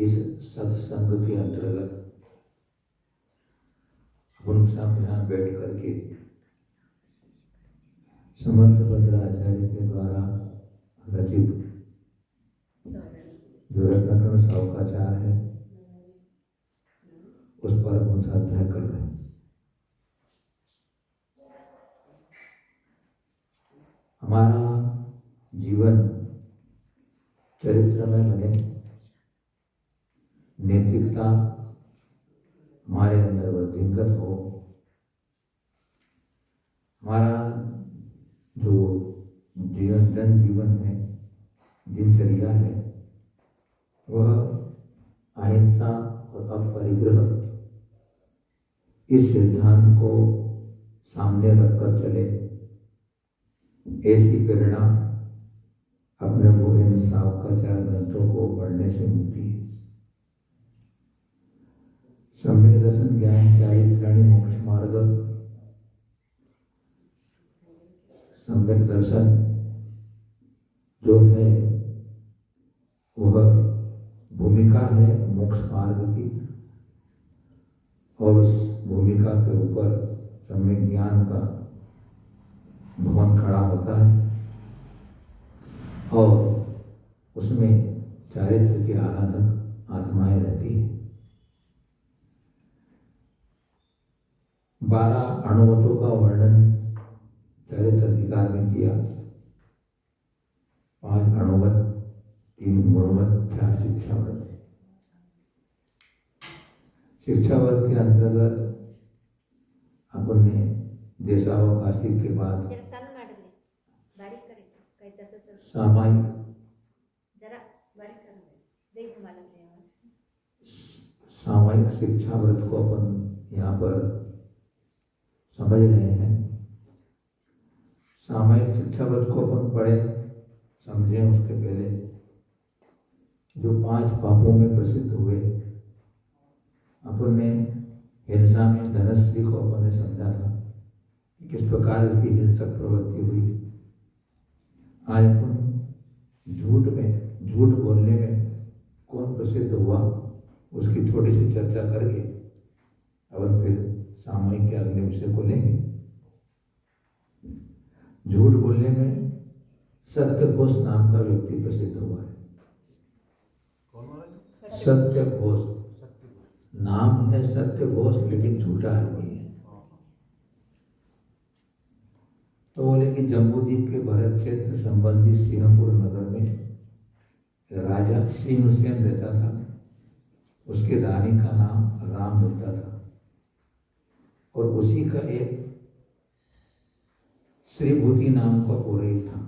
इस सत्संग के अंतर्गत हम सब यहाँ बैठ करके समर्थ भद्राचार्य के द्वारा रचित जो रत्नाकरण सावकाचार है उस पर हम साधना कर रहे हैं। हमारा जीवन चरित्र में बने, नैतिकता हमारे अंदर वृद्धिंगत हो, हमारा जो जन जीवन है, दिनचर्या है, वह अहिंसा और अपरिग्रह इस सिद्धांत को सामने रखकर चले। ऐसी प्रेरणा अपने वो इन सावकाचार ग्रंथों को पढ़ने से मिलती है। सम्यक दर्शन ज्ञान चारित्राणि मोक्ष मार्ग, सम्यक दर्शन जो है वह भूमिका है मोक्ष मार्ग की, और उस भूमिका के ऊपर सम्यक ज्ञान का भवन खड़ा होता है और उसमें चारित्र के आराधक आत्माएं रहती है। 12 अणुवतों का वर्णन चरित्र अधिकार में किया। 5 अणुवत, 3 गुणवत, 4 शिक्षावत। शिक्षावत के अंतर्गत अपन ने देशावकाशी के बाद सामायिक शिक्षाव्रत को अपन यहाँ पर समझ रहे हैं। सामायिक शिक्षाव्रत को अपन पढ़े समझें उसके पहले जो 5 पापों में प्रसिद्ध हुए, अपन ने हिंसा में धनश्री को अपन ने समझा था कि किस प्रकार की हिंसक प्रवृत्ति हुई। आज अपन झूठ बोलने में कौन प्रसिद्ध हुआ उसकी थोड़ी सी चर्चा करके अपन फिर सामयिक के अगले विषय को लेंगे। झूठ बोलने में सत्यघोष नाम का व्यक्ति प्रसिद्ध हुआ है। सत्यघोष नाम है सत्यघोष, लेकिन झूठा आदमी है। तो बोले कि जम्बूद्वीप के भरत क्षेत्र संबंधी सिंहपुर नगर में राजा सिंहसेन रहता था। उसके रानी का नाम रामदत्ता था और उसी का एक श्रीभूति नाम का पुरोहित था।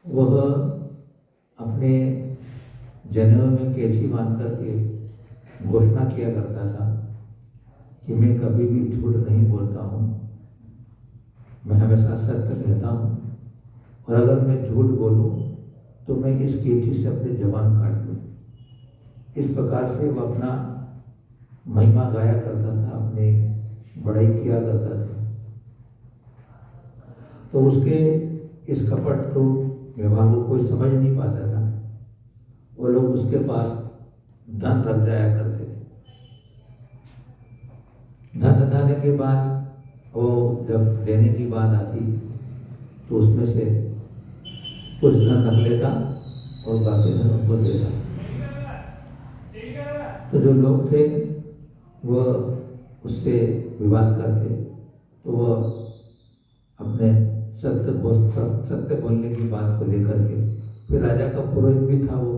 वह अपने जनेऊ में कैंची बांध करके घोषणा किया करता था कि मैं कभी भी झूठ नहीं बोलता हूँ, मैं हमेशा सत्य कहता हूँ, और अगर मैं झूठ बोलूँ तो मैं इस कैंची से अपनी जबान काट लूँ। इस प्रकार से वह अपना महिमा गाया करता था, अपने बड़ाई किया करता था। तो उसके इस कपट तो व्यवहार को कोई समझ नहीं पाता था। वो लोग उसके पास धन रख जाया करते थे। धन रखने के बाद वो जब देने की बात आती तो उसमें से कुछ धन रख लेता और बाकी धन उनको देता। तो जो लोग थे वह उससे विवाद करते, तो वह अपने सत्य बोलने की बात को लेकर के फिर राजा का पुरोहित भी था। वो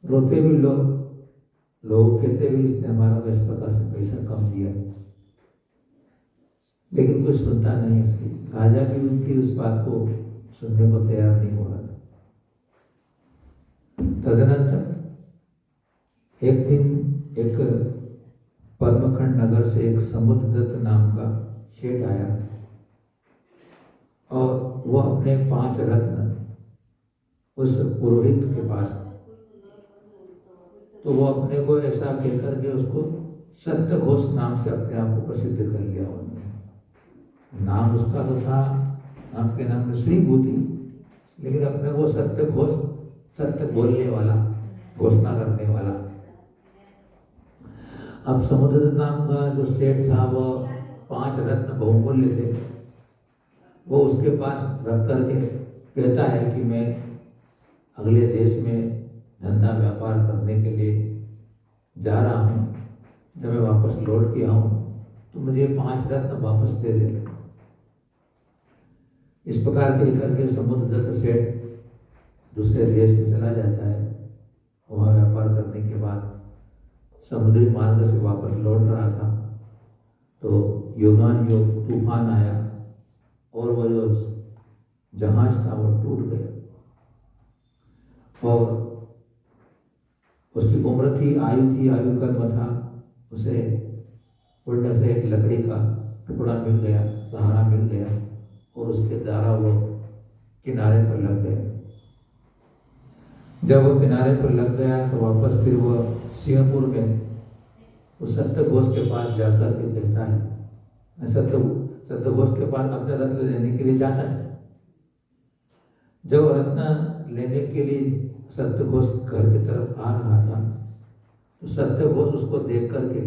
रोते भी लोग कहते भी इसने हमारा को इस प्रकार से पैसा कम दिया, लेकिन कोई सुनता नहीं उसकी। राजा भी उनकी उस बात को सुनने को तैयार नहीं हो रहा था। तदनंतर एक दिन एक पद्मखंड नगर से एक समुद्रदत्त नाम का सेठ आया और वह अपने 5 रत्न उस पुरोहित के पास, तो वो अपने को ऐसा कहकर के उसको सत्यघोष नाम से अपने आप को प्रसिद्ध कर लिया। उन्होंने नाम उसका तो था, नाम के नाम में श्रीभूति, लेकिन अपने वो सत्यघोष सत्य बोलने वाला, घोषणा करने वाला। अब समुद्रदत्त नाम का जो सेठ था वह 5 रत्न बहुमूल्य थे, वो उसके पास रख करके कहता है कि मैं अगले देश में धंधा व्यापार करने के लिए जा रहा हूँ, जब मैं वापस लौट के आऊँ तो मुझे 5 रत्न वापस दे दे। इस प्रकार कह करके समुद्रदत्त सेठ दूसरे देश में चला जाता है। वहाँ व्यापार करने के बाद समुद्री मार्ग से वापस लौट रहा था तो योगान योग तूफान आया और वो जो जहाज था वो टूट गया। और उसकी उम्र थी, आयु कर्म था, उसे पुण्य से एक लकड़ी का टुकड़ा मिल गया, सहारा मिल गया और उसके द्वारा वो किनारे पर लग गया। जब वो किनारे पर लग गया तो वापस फिर वो सिंगापुर में उस सत्यघोष के पास जाकर के कहता है, सत्यघोष के पास अपने रत्न लेने के लिए जाता है। जब रत्न लेने के लिए सत्यघोष घर की तरफ आ रहा था तो सत्यघोष उसको देख करके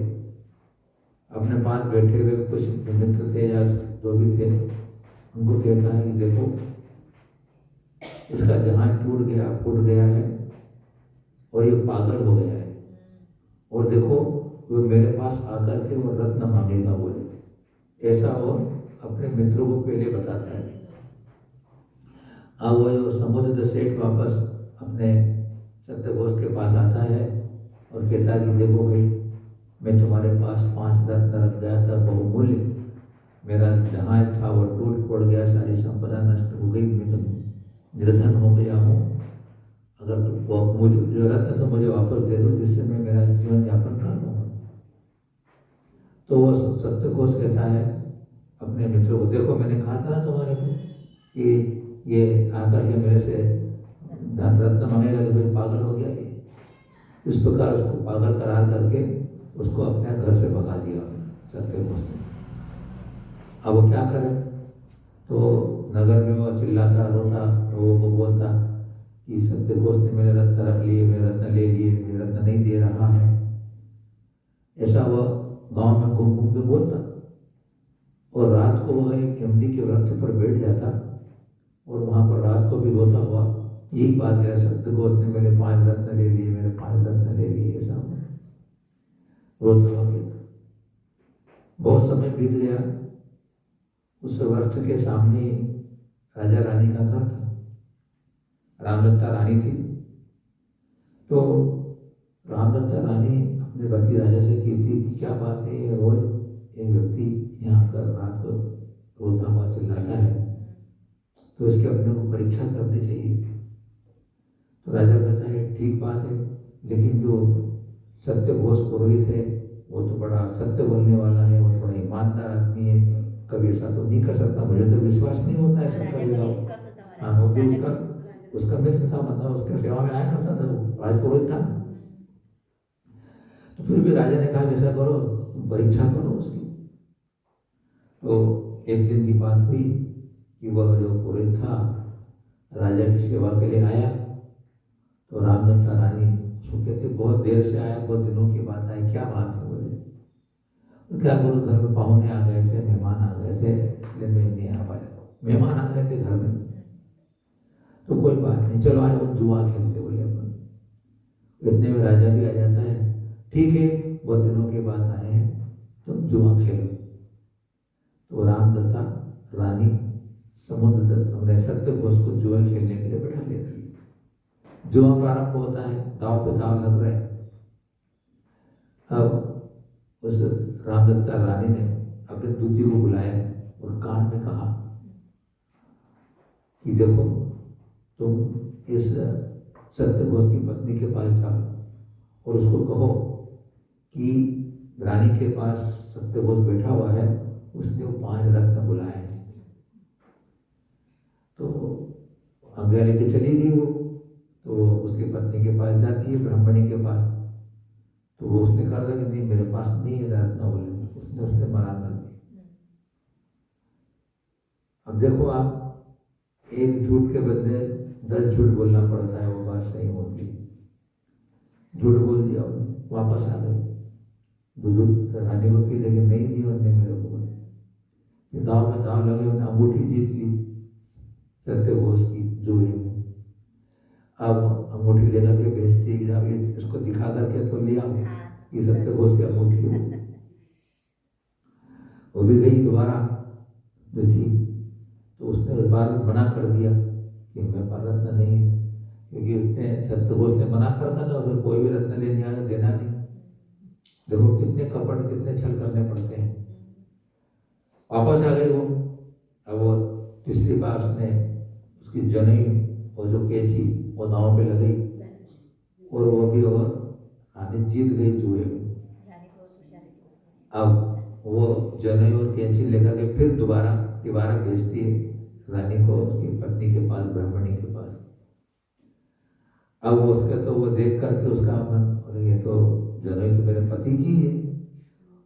अपने पास बैठे हुए कुछ मित्र थे या जो भी थे उनको कहता है कि देखो इसका जहाज टूट गया, फूट गया है और ये पागल हो गया है, और देखो वो मेरे पास आकर के वो रत्न मांगेगा बोले। ऐसा वो अपने मित्रों को पहले बताता है। अब वो जो समुद्र सेठ वापस अपने सत्यघोष के पास आता है और कहता है कि देखो भाई, मैं तुम्हारे पास 5 रत्न रख गया था बहुमूल्य, मेरा जहाज था वो टूट पड़ गया, सारी संपदा नष्ट हो गई, मैं तो निर्धन हो गया हूँ। अगर तुम मुझे जो रत्न तो मुझे वापस दे दो जिससे मैं मेरा जीवन यापन कर लूँगा। तो वो सत्यघोष कहता है अपने मित्रों को, देखो मैंने कहा था ना तुम्हारे को कि ये आकर के मेरे से धन रत्न मांगेगा तो कोई पागल हो गया। ये इस प्रकार उसको पागल करार करके उसको अपने घर से भगा दिया सत्यघोष ने। अब वो क्या करे, तो नगर में वो चिल्लाता रोता, लोगों को बोलता कि सत्यघोष ने मेरे रत्न रख लिए, मेरे रत्न ले लिए, मेरे रत्न नहीं दे रहा है। ऐसा वह गांव में घूम घूम के बोलता और रात को वह एक इमली के वृक्ष पर बैठ जाता और वहाँ पर रात को भी रोता हुआ यही बात कह, सत्यघोष ने मेरे 5 रत्न ले लिए, मेरे 5 रत्न ले लिए, ऐसा रोता हुआ कहता। बहुत समय बीत गया। उस वृक्ष के सामने राजा रानी का घर था, रामदत्ता रानी थी। तो रामदत्ता रानी अपने पति राजा से कहती कि क्या बात है, ये रोज एक व्यक्ति यहाँ आकर रात को रोता हुआ चिल्लाता है, तो इसके अपने को परीक्षा करनी चाहिए। तो राजा कहता है ठीक बात है, लेकिन जो सत्यघोष पुरोहित है वो तो बड़ा सत्य बोलने वाला है, वो बड़ा ईमानदार आदमी है, कभी ऐसा तो नहीं कर सकता, मुझे तो विश्वास नहीं होता ऐसा करेगा। हाँ, वो भी उसका मित्र था, मतलब उसके सेवा में आया करता था, वो राजपुरोहित था। तो फिर भी राजा ने कहा ऐसा करो, परीक्षा करो उसकी। तो एक दिन की बात हुई कि वह जो पुरोहित था राजा की सेवा के लिए आया। तो रामदत्ता रानी उसको कहते बहुत देर से आया, बहुत दिनों की बात आई, क्या बात है बोले। तो क्या बोलो, घर में पाहुने आ गए थे, मेहमान आ गए थे, इसलिए मैं नहीं आ पाया। मेहमान आ गए थे घर में, तो कोई बात नहीं, चलो आज वो जुआ खेलते बोले अपन। इतने में राजा भी आ जाता है, ठीक है बहुत दिनों के बाद आए हैं तो जुआ खेलो। तो रामदत्ता रानी समुद्रदत्त अपने सत्यघोष को जुआ खेलने के लिए बैठा लेती है। जुआ प्रारंभ होता है, दाव पे दाव लग रहे हैं। अब उस रामदत्ता रानी ने अपने दूती को बुलाया और कान में कहा कि देखो तुम इस सत्यघोष की पत्नी के पास जाओ और उसको कहो कि रानी के पास सत्यघोष बैठा हुआ है, उसने वो 5 रत्न बुलाए हैं। तो आज्ञा लेके चली गई वो, तो उसकी पत्नी के पास जाती है, ब्राह्मणी के पास। तो वो उसने कहा कि नहीं मेरे पास नहीं है रत्न बोले, उसने मना कर दिया। अब देखो आप, एक झूठ के बदले 10 झूठ बोलना पड़ता है वो बात सही होती है। झूठ बोल दिया, वापस आ गए, दूध रानी को पी, लेकिन नहीं दी उन्होंने मेरे को। दाव में दाव लगे, उन्हें अंगूठी जीत ली सत्यघोष की जुए में। अब अंगूठी लेकर के बेचती कि अब ये इसको दिखा करके तो लिया कि सत्यघोष की अंगूठी है। वो भी गई दोबारा जो थी, तो उसने उस बार मना कर दिया कि मेरे पास रत्न नहीं है, क्योंकि उसने सत्यघोष ने मना कर रखा था, उसमें कोई भी रत्न लेने आगे देना नहीं। देखो कितने कपट, कितने छल करने पड़ते हैं। वापस आ गई वो। अब वो तीसरी बार उसने उसकी जनेऊ और जो कैची वो नाव पे लगाई और वो भी और रानी जीत गई जुए में। अब वो जनेऊ और कैची लेकर के फिर दोबारा भेजती है रानी को उसकी पत्नी के पास, ब्राह्मणी के पास। अब उसका तो वो देख करके उसका मन, और ये तो जनेऊ तो मेरे पति की है,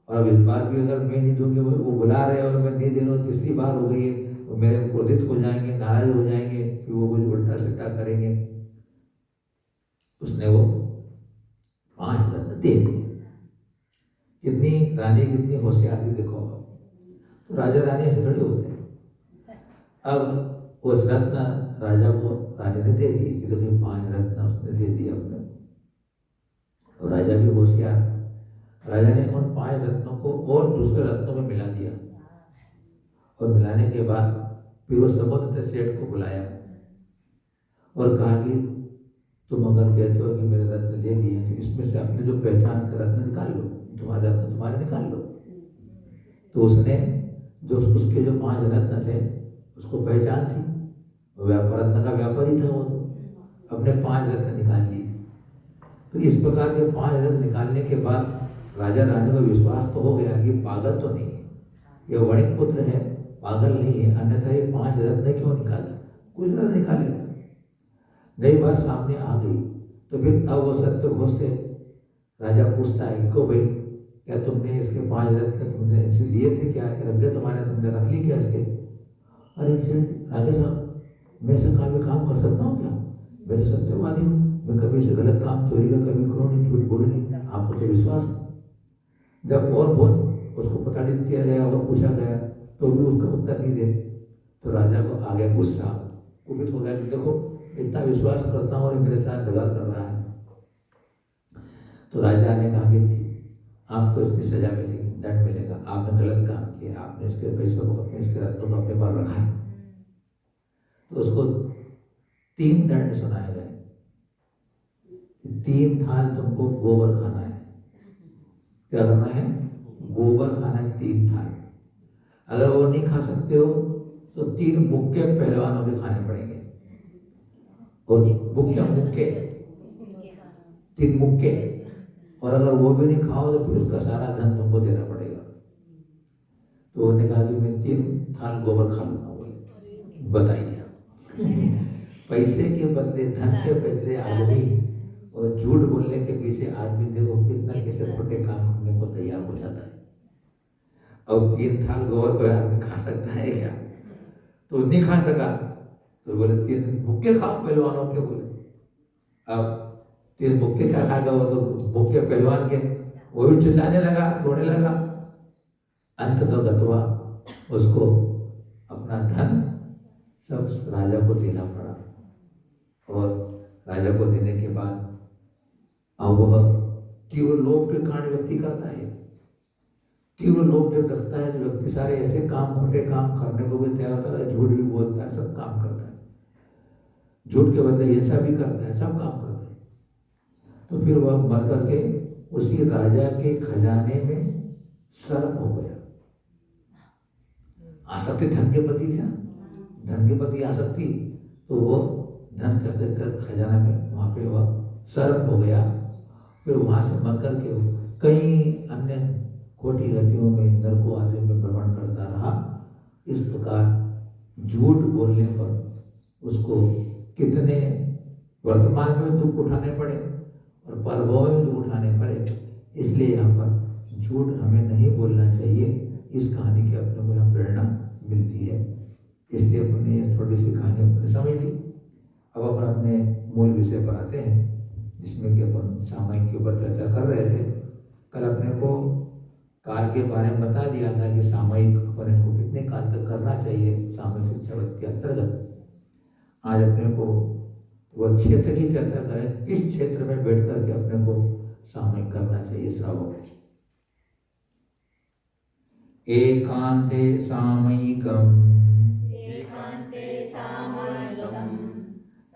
और अब इस बार भी अगर मैं नहीं दूंगी, वो बुला रहे और मैं नहीं दे रहा हूँ, तीसरी बार हो गई है, वो मेरे क्रोधित हो जाएंगे, नाराज हो जाएंगे, फिर वो कुछ उल्टा सिट्टा करेंगे। उसने वो 5 रत्न दे दिए। कितनी रानी कितनी होशियार थी देखो। तो राजा रानी ऐसे खड़े होते हैं। अब उस रत्न राजा को राजा ने दे दिए कि देखिए 5 रत्न उसने दे दिए अपने। और राजा भी होशियार, राजा ने उन 5 रत्नों को और दूसरे रत्नों में मिला दिया, और मिलाने के बाद फिर वो समुद्र सेठ को बुलाया और कहा कि तुम अगर कहते हो कि मेरे रत्न दे दिए तो इसमें से अपने जो पहचान का रत्न निकाल लो, तुम्हारे रत्न तुम्हारे निकाल लो। तो उसने जो उसके जो 5 रत्न थे उसको पहचान थी, व्यापार रत्न का व्यापारी था, वो अपने 5 रत्न निकाल लिए। तो इस प्रकार के 5 रत्न निकालने के बाद राजा रानी को विश्वास तो हो गया कि पागल तो नहीं है, ये वणिक पुत्र है, पागल नहीं है, अन्यथा ये 5 रत्न क्यों निकाले, कुछ रत्न निकालेगा। नई बात सामने आ गई तो फिर अब वो सत्यघोष से राजा पूछता है, क्यों भाई, क्या तुमने इसके 5 रत्न तुमने इसे लिए थे क्या, रख गए तुम्हारे, तुमने रख ली क्या इसके? अरे राजा साहब, मैं ऐसा काम कर सकता हूँ क्या? मैं तो सत्यवादी हूँ, मैं कभी ऐसे गलत काम, चोरी का कभी करूँ नहीं, झूठ बोलूँ नहीं, आपको तो विश्वास। जब और बहुत उसको प्रताड़ित किया गया और पूछा गया तो भी उसका उत्तर नहीं दे, तो राजा को आ गया गुस्सा, कुपित हो गया कि देखो इतना विश्वास करता हूँ और मेरे साथ दगा कर रहा है। तो राजा ने कहा कि आपको इसकी सजा मिलेगी, दंड मिलेगा, आपने गलत काम किया, आपने इसके पैसों को, अपने इसके रत्नों को अपने पास रखा है। तो उसको 3 दंड सुनाए गए। 3 थाल तुमको गोबर खाना है। क्या करना है? गोबर खाना है 3 थाल। अगर वो नहीं खा सकते हो तो 3 मुक्के पहलवानों के खाने पड़ेंगे, और मुक्के 3 मुक्के, और अगर वो भी नहीं खाओ तो फिर उसका सारा धन तुमको देना पड़ेगा। तो उन्होंने कहा कि मैं 3 थाल गोबर खा लूंगा। बताइए, पैसे के बदले, धन के बदले आदमी, और झूठ बोलने के पीछे आदमी देखो कितना कैसे छोटे काम करने को तैयार हो जाता है। अब 3 थाल गोबर को आदमी खा सकता है क्या? तो नहीं खा सका, तो बोले 3 मुक्के खाओ पहलवानों के। बोले अब 3 मुक्के क्या खाएगा वो, तो मुक्के पहलवान के, वो भी चिल्लाने लगा, रोने लगा। अंत तो गतवा उसको अपना धन सब राजा को देना पड़ा, और राजा को देने के बाद अब वह तीव्र लोभ के कारण व्यक्ति करता है। तीव्र लोभ जब रखता है जो व्यक्ति, सारे ऐसे काम, खोटे काम करने को भी तैयार होता है, झूठ भी बोलता है, सब काम करता है, झूठ के बदले हिंसा भी करता है, सब काम करता है। तो फिर वह मर करके उसी राजा के खजाने में सर्प हो गया। आसक्ति धन के प्रति था, धन के प्रति आसक्ति, तो वो धन का खजाना में वहाँ पे वह सर्प हो गया। फिर वहाँ से मर करके कई अन्य खोटी गतियों में, नरकों आदियों में भ्रमण करता रहा। इस प्रकार झूठ बोलने पर उसको कितने वर्तमान में दुख उठाने पड़े और परभव में दुख उठाने पड़े। इसलिए यहाँ पर झूठ हमें नहीं बोलना चाहिए। इस कहानी के अपने को यहाँ प्रेरणा मिलती है। इसलिए अपने थोड़ी सी कहानी अपने समझ ली। अब अपने मूल विषय पर आते हैं, जिसमें कि अपन सामयिक के ऊपर चर्चा कर रहे थे। कल अपने को काल के बारे में बता दिया था कि सामयिक अपने को कितने काल तक करना चाहिए सामयिक शिक्षा के अंतर्गत। आज अपने को वह क्षेत्र की चर्चा करें, किस क्षेत्र में बैठ करके अपने को सामयिक करना चाहिए श्रावक। एकांते सामयिकम्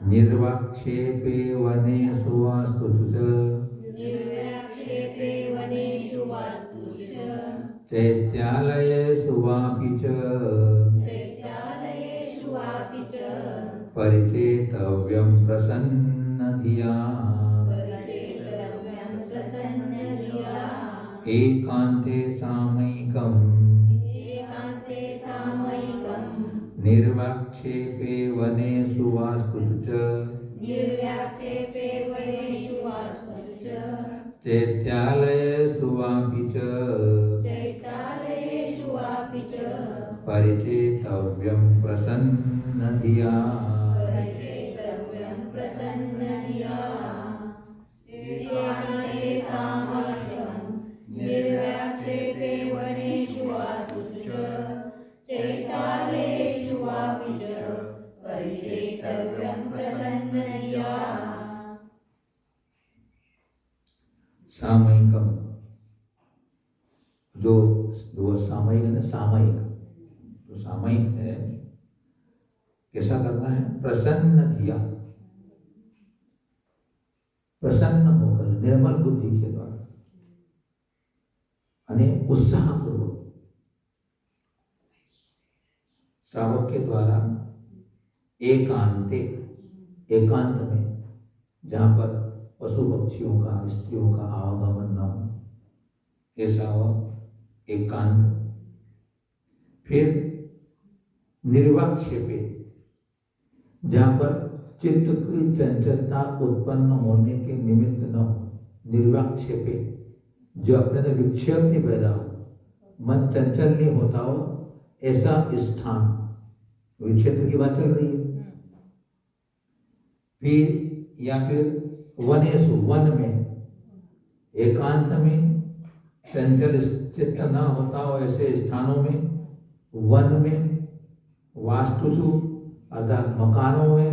निर्वाक्षेपे वनेषु वास्तुषु च चैत्यालयेषु वापि च परिचेतव्यं प्रसन्नधिया। एकान्ते सामयिकम् निर्वाक्षेपे वनेषु वास्तुषु च चैत्यालयेषु वापि च परिचेतव्यं प्रसन्नधिया। सामयिकम, जो सामयिक है ना, सामयिक जो सामयिक है, कैसा करना है? प्रसन्न धिया, प्रसन्न होकर निर्मल बुद्धि के द्वारा, यानी उत्साह पूर्वक श्रावक के द्वारा एकांते, एकांत में, जहां पर पशु पक्षियों का, स्त्रियों का आवागमन न हो, ऐसा वह एकांत। फिर निर्वाक्षेपे, जहां पर चित्त की चंचलता उत्पन्न होने के निमित्त न हो, निर्वाक्षेपे, जो अपने अंदर विक्षेप नहीं पैदा हो, मन चंचल नहीं होता हो, ऐसा स्थान, क्षेत्र की बात चल रही है। फिर या फिर वनेषु, वन में, एकांत में, चंचल चित्त न होता हो ऐसे स्थानों में, वन में, वास्तुषु अर्थात मकानों में,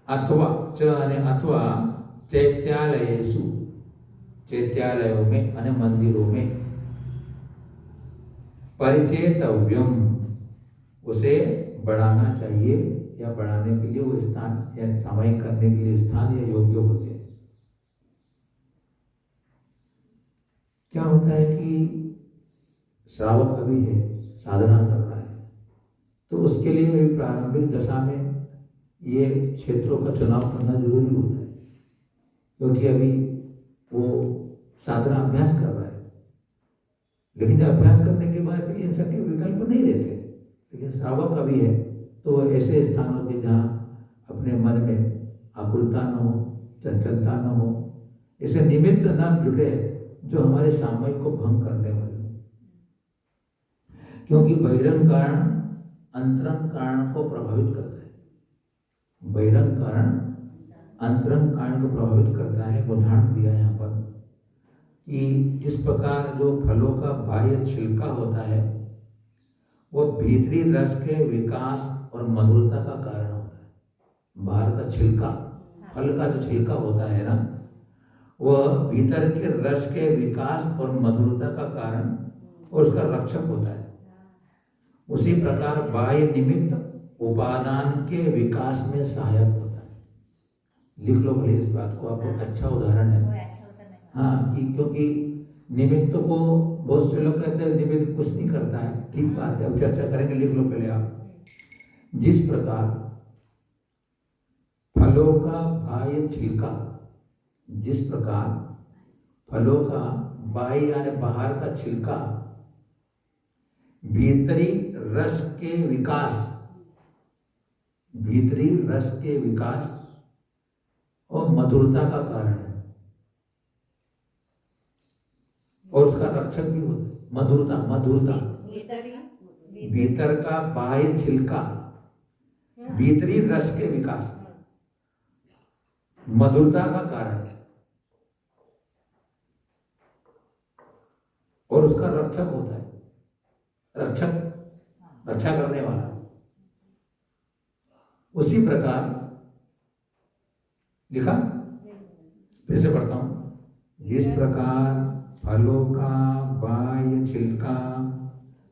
अथवा अथवा चैत्यालयेषु, चैत्यालयों में अने मंदिरों में, परिचेतव्यम, उसे बढ़ाना चाहिए या बढ़ाने के लिए वो स्थान या सामयिक करने के लिए स्थान या योग्य होते हैं। क्या होता है कि श्रावक अभी है, साधना कर रहा है, तो उसके लिए भी प्रारंभिक दशा में ये क्षेत्रों का चुनाव करना जरूरी होता है, क्योंकि अभी वो साधना अभ्यास कर रहा है। लेकिन अभ्यास करने के बाद भी इन सबके विकल्प नहीं रहते। लेकिन श्रावक अभी है तो वह ऐसे स्थानों के जहाँ अपने मन में आकुलता न हो, चंचलता न हो, ऐसे निमित्त न जुड़े जो हमारे सामयिक को भंग करने वाले, क्योंकि बहिरंग कारण अंतरंग कारण को प्रभावित करता है। बहिरंग कारण अंतरंग कारण को प्रभावित करता है। उदाहरण दिया यहाँ पर कि इस प्रकार जो फलों का बाह्य छिलका होता है वो भीतरी रस के विकास और मधुरता का कारण होता है। बाहर का छिलका, फल का जो छिलका होता है ना, वह भीतर के रस के विकास और मधुरता का कारण और उसका रक्षक होता है। उसी प्रकार बाह्य निमित्त उपादान के विकास में सहायक होता है। लिख लो भले इस बात को, आपको अच्छा उदाहरण है। हाँ, कि क्योंकि निमित्त को बहुत से लोग कहते हैं निमित्त कुछ नहीं करता है, ठीक बात है, अब चर्चा करेंगे, लिख लो पहले आप। जिस प्रकार फलों का बाह्य छिलका, जिस प्रकार फलों का बाह्य यानी बाहर का छिलका भीतरी रस के विकास, भीतरी रस के विकास और मधुरता का कारण है और उसका रक्षक भी होता है। मधुरता, मधुरता, भीतर का बाह्य छिलका भीतरी रस के विकास, मधुरता का कारण और उसका रक्षक होता है, रक्षा करने वाला। उसी प्रकार लिखा, फिर से पढ़ता हूं। जिस प्रकार फलों का बाह्य छिलका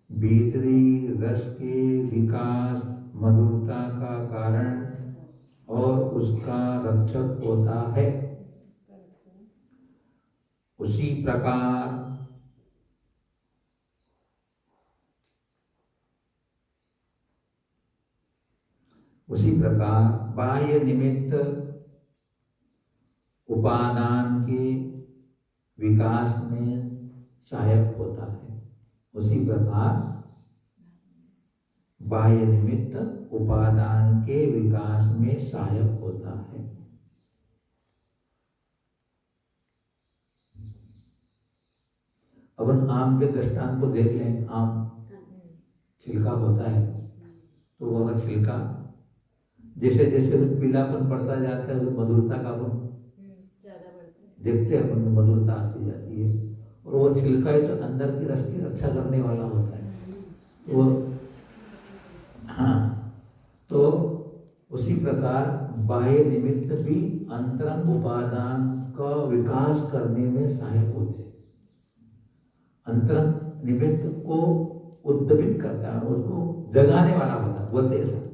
भीतरी रस के विकास, मधुरता का कारण और उसका रक्षक होता है, उसी प्रकार बाह्य निमित्त उपादान के विकास में सहायक होता है। उसी प्रकार बाह्य निमित्त उपादान के विकास में सहायक होता है। अपन आम के दृष्टांत को देख लें। आम छिलका होता है, तो वह छिलका जैसे जैसे पीलापन पड़ता जाता है, तो मधुरता का अपन देखते हैं, अपन में मधुरता आती जाती है। और वो छिलका ही तो अंदर की रस की रक्षा करने वाला होता है। वो तो उसी प्रकार बाह्य निमित्त भी अंतरंग उपादान का विकास करने में सहायक होते हैं। अंतरंग निमित्त को उद्दीपित करता है, उसको जगाने वाला होता है। बोलते ऐसा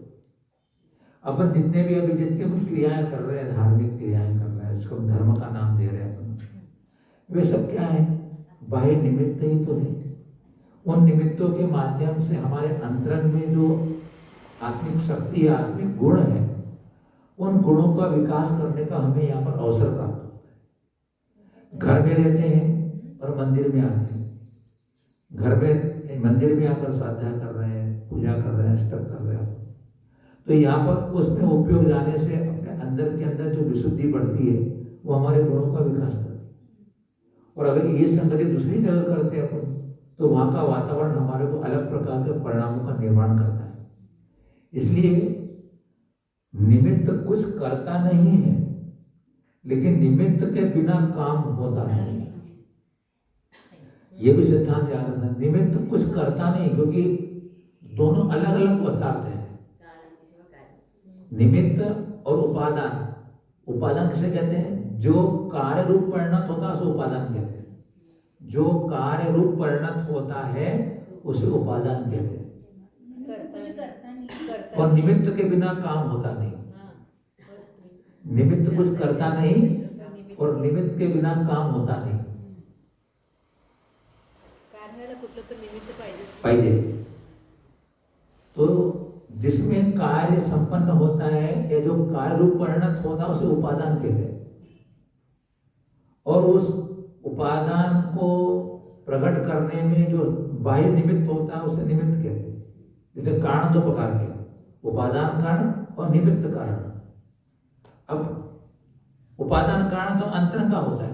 अपन जितने भी अभी जितने क्रियाएं कर रहे हैं, धार्मिक क्रियाएं कर रहे हैं, उसको धर्म का नाम दे रहे हैं अपन, वे सब क्या है? बाह्य निमित्त ही तो है। उन निमित्तों के माध्यम से हमारे अंतरंग में जो आत्मिक शक्ति, आत्मिक गुण है, उन गुणों का विकास करने का हमें यहाँ पर अवसर प्राप्त होता है। घर में रहते हैं और मंदिर में आते हैं, घर में मंदिर में आकर स्वाध्याय कर रहे हैं, पूजा कर रहे हैं, अष्टक कर रहे हैं, तो यहाँ पर उसमें उपयोग जाने से अपने अंदर के अंदर जो विशुद्धि बढ़ती है, वो हमारे गुणों का विकास करती है। और अगर ये संगति दूसरी जगह करते हैं अपन, तो वहाँ का वातावरण हमारे को अलग प्रकार के परिणामों का निर्माण करता है। इसलिए निमित्त कुछ करता नहीं है, लेकिन निमित्त के बिना काम होता नहीं। ये भी सिद्धांत याद रखना, निमित्त कुछ करता नहीं, क्योंकि दोनों अलग अलग पदार्थ हैं। निमित्त और उपादान। उपादान किसे कहते हैं? जो कार्य रूप परिणत होता है उसे उपादान कहते हैं। जो कार्य रूप परिणत होता है उसे उपादान कहते हैं। और निमित्त के बिना काम होता नहीं। निमित्त कुछ करता नहीं और निमित्त के बिना काम होता नहीं। पाहिजे। तो जिसमें कार्य संपन्न होता है या जो कार्य रूप परिणत होता है उसे उपादान कहते हैं। और उस उपादान को प्रकट करने में जो बाह्य निमित्त होता है उसे निमित्त कहते हैं। जैसे कारण दो प्रकार के, उपादान कारण और निमित्त कारण। अब उपादान कारण तो अंतरंग का होता है,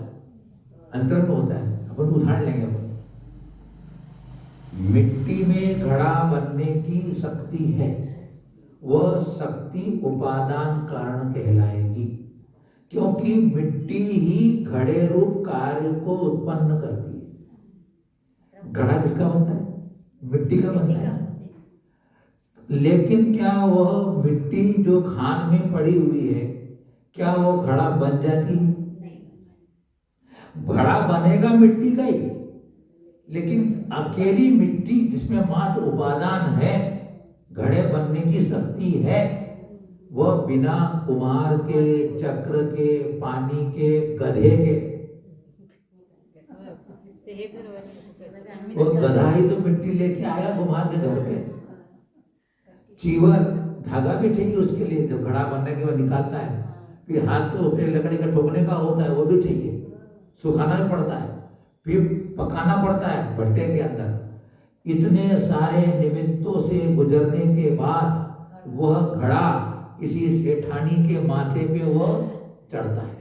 अंतरंग होता है। अपन उदाहरण लेंगे। अपन मिट्टी में घड़ा बनने की शक्ति है, वह शक्ति उपादान कारण कहलाएगी, क्योंकि मिट्टी ही घड़े रूप कार्य को उत्पन्न करती है। घड़ा किसका बनता है? मिट्टी का बनता है। लेकिन क्या वह मिट्टी जो खान में पड़ी हुई है, क्या वो घड़ा बन जाती है? घड़ा बनेगा मिट्टी का ही, लेकिन अकेली मिट्टी जिसमें मात्र उपादान है, घड़े बनने की शक्ति है, वह बिना कुम्हार के, चक्र के, पानी के, गधे के, वो गधा ही तो मिट्टी लेके आया कुम्हार के घर पे। चीवर, धागा भी चाहिए उसके लिए, जब घड़ा बनने के बाद निकालता है, फिर हाथ पे होते लकड़ी का ठोकने का होता है, वो भी चाहिए, सुखाना भी पड़ता है, फिर पकाना पड़ता है भट्टे के अंदर। इतने सारे निमित्तों से गुजरने के बाद वह घड़ा किसी सेठानी के माथे पे वह चढ़ता है।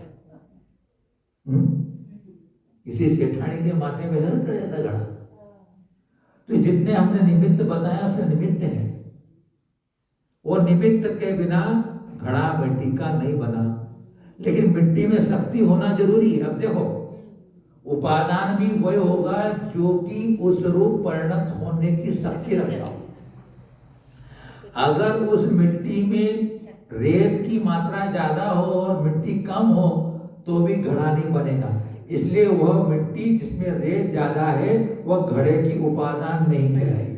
किसी सेठानी के माथे पे जरूर चढ़ जाता है घड़ा। तो जितने हमने निमित्त बताया उससे निमित्त है, और निमित्त के बिना घड़ा मिट्टी का नहीं बना। लेकिन मिट्टी में शक्ति होना जरूरी है। अब देखो, उपादान भी वही होगा जो कि उस रूप परिणत होने की शक्ति रखता हो। अगर उस मिट्टी में रेत की मात्रा ज्यादा हो और मिट्टी कम हो तो भी घड़ा नहीं बनेगा। इसलिए वह मिट्टी जिसमें रेत ज्यादा है वह घड़े की उपादान नहीं कहलाएगी।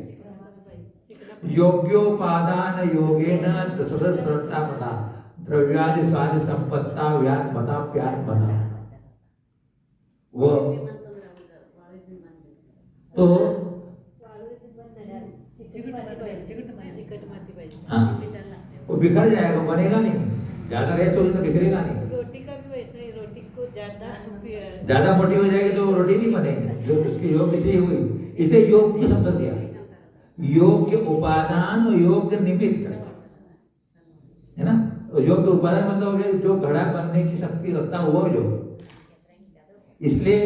योग्योपादान योगेन दशरथता पदा द्रव्यादि स्वादि संपत्ता व्यात मता प्यार बना। वो तो हाँ, वो बिखर जाएगा, बनेगा नहीं। ज्यादा रेत होगी तो बिखरेगा नहीं। रोटी का भी वैसे ही, रोटी को ज्यादा मोटी हो जाएगी तो रोटी नहीं बनेगी जो उसकी योग्य चाहिए हुई। इसे योग की शब्द दिया, योग्य उपादान और योग्य निमित्त, है ना। योग्य उपादान मतलब हो गया जो घड़ा बनने की शक्ति रखता है वो योग। इसलिए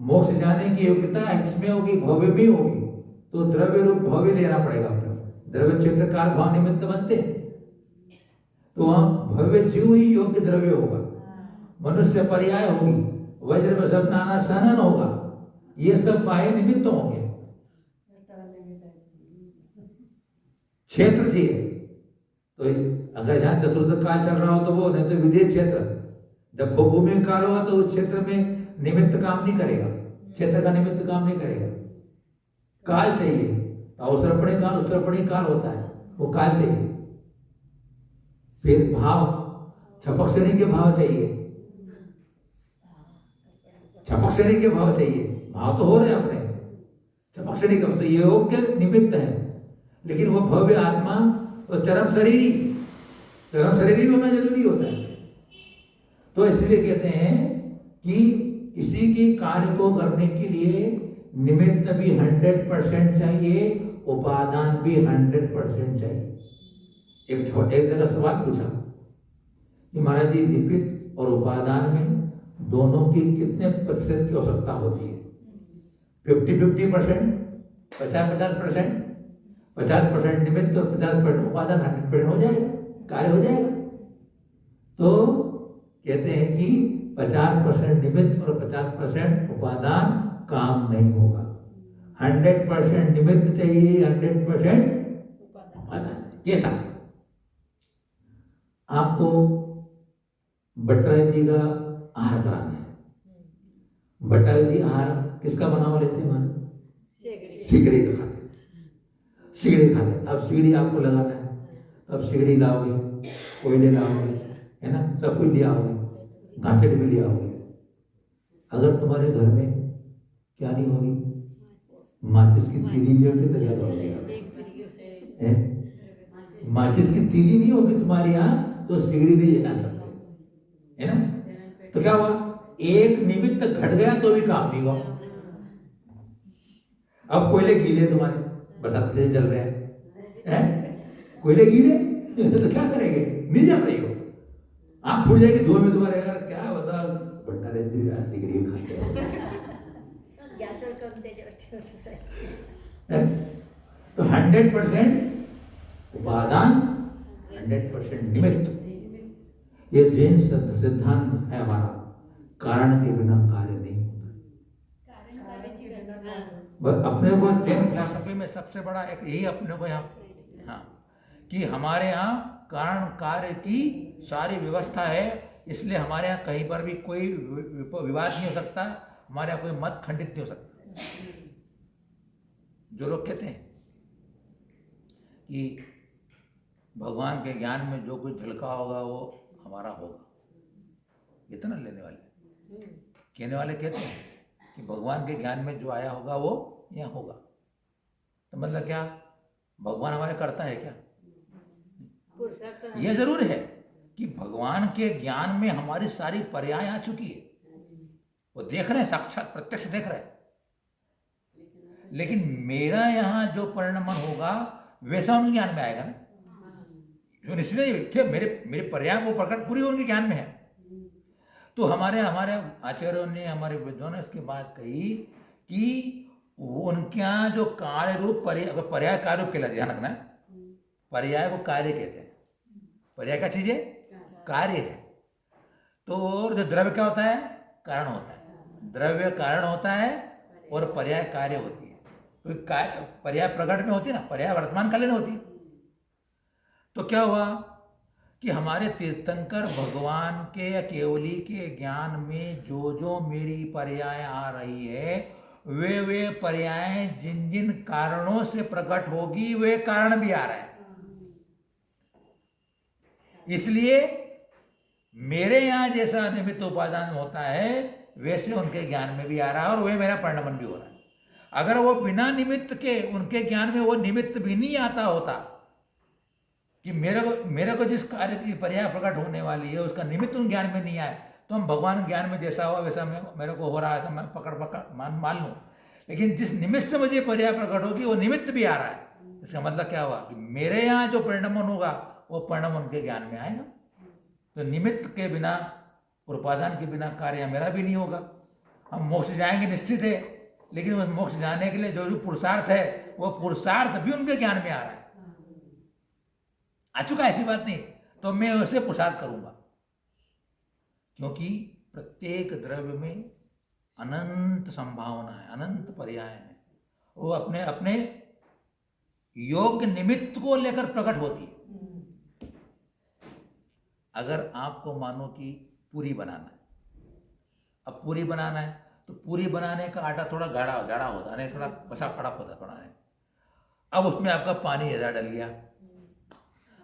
मोक्ष जाने की योग्यता इसमें होगी, भव्य में होगी। तो द्रव्य रूप भव्य लेना पड़ेगा अपने। द्रव्य क्षेत्र काल भाव निमित्त बनते, तो वहां भव्य जीव ही योग्य द्रव्य होगा। मनुष्य पर्याय होगी, वज्र में सब नाना सनन होगा, ये सब बाह्य निमित्त होंगे। क्षेत्र चाहिए, तो अगर यहाँ चतुर्थ काल चल रहा हो तो वो, नहीं तो विदेश क्षेत्र। जब भूमि काल होगा तो उस क्षेत्र में निमित्त काम नहीं करेगा, क्षेत्र का निमित्त काम नहीं करेगा। काल चाहिए, अवसरपणी काल उत्तरपणी काल होता है, वो काल चाहिए। फिर भाव, छपक श्रेणी के भाव चाहिए, छपक श्रेणी के भाव चाहिए। भाव तो हो रहे अपने, छपक श्रेणी का तो ये योग्य निमित्त है। लेकिन वो भव्य आत्मा और चरम शरीरी भी होना जरूरी होता है। तो इसलिए कहते हैं कि किसी के कार्य को करने के लिए निमित्त भी 100% चाहिए, उपादान भी 100% चाहिए। एक जगह सवाल पूछा कि महाराज जी, निमित्त और उपादान में दोनों की कितने प्रतिशत की आवश्यकता होती है? 50-50%, 50-50%, 50% निमित्त और 50% उपादान, 100% हो जाएगा, कार्य हो जाएगा। तो कहते हैं कि 50% निमित्त और 50% उपादान काम नहीं होगा। 100% निमित्त चाहिए, 100% उपादान। कैसा? आपको भट्टराय जी का आहार कराना है। भट्टराय जी आहार किसका बना हुआ लेते हैं? सिगड़ी का खाते, सिगड़ी खाते। अब सिगड़ी आपको लगाना है, अब सिगड़ी लाओगे, कोयले लाओगे, है ना, सब कुछ ले आओगे, घासट भी ले आओगे। अगर तुम्हारे घर में क्या नहीं होगी, माचिस की तीली नहीं होगी तो क्या करोगे? माचिस की तीली नहीं होगी तुम्हारे यहाँ तो सिगड़ी नहीं जला सकते, है ना। तो क्या हुआ, एक निमित्त घट गया तो भी काम नहीं हुआ। अब कोयले गीले तुम्हारे, बरसात से जल रहे हैं, कोयले गीले तो क्या करेंगे? नहीं जल रही हो, आँख फूट जाएगी धुएं में तुम्हारे। अगर क्या बता भट्टा रहती है, सिगड़ी खाते हैं। तो 100% उपादान, 100% निमित्त, ये जैन सिद्धांत है हमारा। कारण के बिना कार्य नहीं होता। अपने को जैन फिलॉसफी में सबसे बड़ा एक यही अपने को यहाँ, हाँ, कि हमारे यहाँ कारण कार्य की सारी व्यवस्था है। इसलिए हमारे यहाँ कहीं पर भी कोई विवाद नहीं हो सकता, हमारे यहाँ कोई मत खंडित नहीं हो सकता। जो लोग कहते हैं कि भगवान के ज्ञान में जो कुछ झलका होगा वो हमारा होगा, इतना लेने वाले कहने वाले कहते हैं कि भगवान के ज्ञान में जो आया होगा वो यहाँ होगा। तो मतलब क्या, भगवान हमारे करता है क्या? यह जरूर है कि भगवान के ज्ञान में हमारी सारी पर्याय आ चुकी है, वो देख रहे हैं, साक्षात प्रत्यक्ष देख रहे हैं। लेकिन मेरा यहाँ जो परिणमन होगा वैसा उनके ज्ञान में आएगा ना, जो निश्चित है मेरे पर्याय वो प्रकट पूरी उनके ज्ञान में है। तो हमारे आचार्यों ने, हमारे विद्वानों ने इसकी बात कही कि उनके यहाँ जो कार्य रूप पर्याय कार्य रूप के लिए ध्यान रखना है, पर्याय को कार्य कहते हैं। पर्याय क्या चीज है? कार्य है। तो और जो द्रव्य क्या होता है? कारण होता है। द्रव्य कारण होता है और पर्याय कार्य होती है। तो पर्याय प्रकट में होती है ना, पर्याय वर्तमान कालीन होती है। तो क्या हुआ कि हमारे तीर्थंकर भगवान के या केवली के ज्ञान में जो जो मेरी पर्याय आ रही है, वे पर्याय जिन जिन कारणों से प्रकट होगी वे कारण भी आ रहे हैं। इसलिए मेरे यहां जैसा निमित्त उपादान होता है वैसे उनके ज्ञान में भी आ रहा है और वे मेरा परिणमन भी हो रहा है। अगर वो बिना निमित्त के उनके ज्ञान में वो निमित्त भी नहीं आता होता कि मेरे को जिस कार्य की पर्याय प्रकट होने वाली है उसका निमित्त उन ज्ञान में नहीं आए, तो हम भगवान ज्ञान में जैसा हुआ वैसा मेरे को हो रहा है, मैं पकड़ मान लूँ। लेकिन जिस निमित्त से मुझे पर्याय प्रकट होगी वो निमित्त भी आ रहा है। इसका मतलब क्या हुआ कि मेरे यहाँ जो परिणमन होगा वो परिणमन उनके ज्ञान में आएगा। तो निमित्त के बिना और उपादान के बिना कार्य मेरा भी नहीं होगा। हम मोक्ष जाएंगे निश्चित है, लेकिन उस मोक्ष जाने के लिए जो पुरुषार्थ है वो पुरुषार्थ भी उनके ज्ञान में आ रहा है। आ चुका ऐसी बात नहीं, तो मैं उसे पुरुषार्थ करूंगा, क्योंकि प्रत्येक द्रव्य में अनंत संभावना है, अनंत पर्याय है। वो अपने अपने योग्य निमित्त को लेकर प्रकट होती है। अगर आपको मानो कि पूरी बनाना है, अब पूरी बनाना है तो पूरी बनाने का आटा थोड़ा गाढ़ा होता है, थोड़ा कसा कड़क होता है थोड़ा है। अब उसमें आपका पानी ज़्यादा डल गया,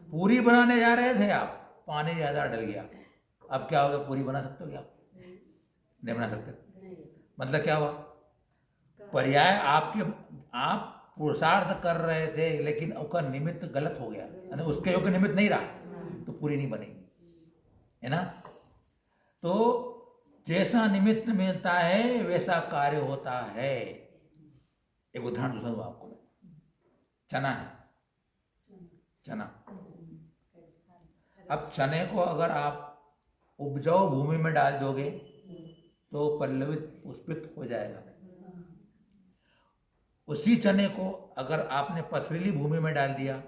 पूरी बनाने जा रहे थे आप, पानी ज़्यादा डल गया, अब क्या होगा? पूरी बना सकते हो क्या? नहीं बना सकते। मतलब क्या हुआ? पर्याय आप पुरुषार्थ कर रहे थे लेकिन उसका निमित्त गलत हो गया, यानी उसके योग्य निमित्त नहीं रहा, तो पूरी नहीं बनेगी, है ना। तो जैसा निमित्त मिलता है वैसा कार्य होता है। एक उदाहरण दूसरा दूं आपको मैं। चना है, चना। अब चने को अगर आप उपजाऊ भूमि में डाल दोगे तो पल्लवित पुष्पित हो जाएगा। उसी चने को अगर आपने पथरीली भूमि में डाल दिया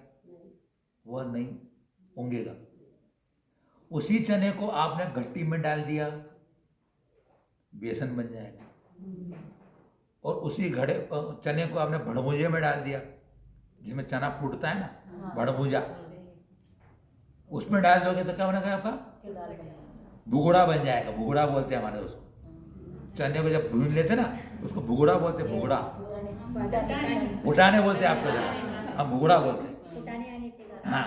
वह नहीं उगेगा। उसी चने को आपने घट्टी में डाल दिया, बेसन बन जाएगा। और उसी चने को आपने भड़भुजे में डाल दिया, जिसमें चना फूटता है ना, भड़भुजा, उसमें डाल दोगे तो क्या बनेगा आपका? भुगुड़ा बन जाएगा। भुगुड़ा बोलते हैं हमारे उसको। चने को जब भून लेते ना उसको भुगुड़ा बोलते हैं। भुगुड़ा फुटाने बोलते हैं आपको, जरा हम भुगुड़ा बोलते हैं। हाँ,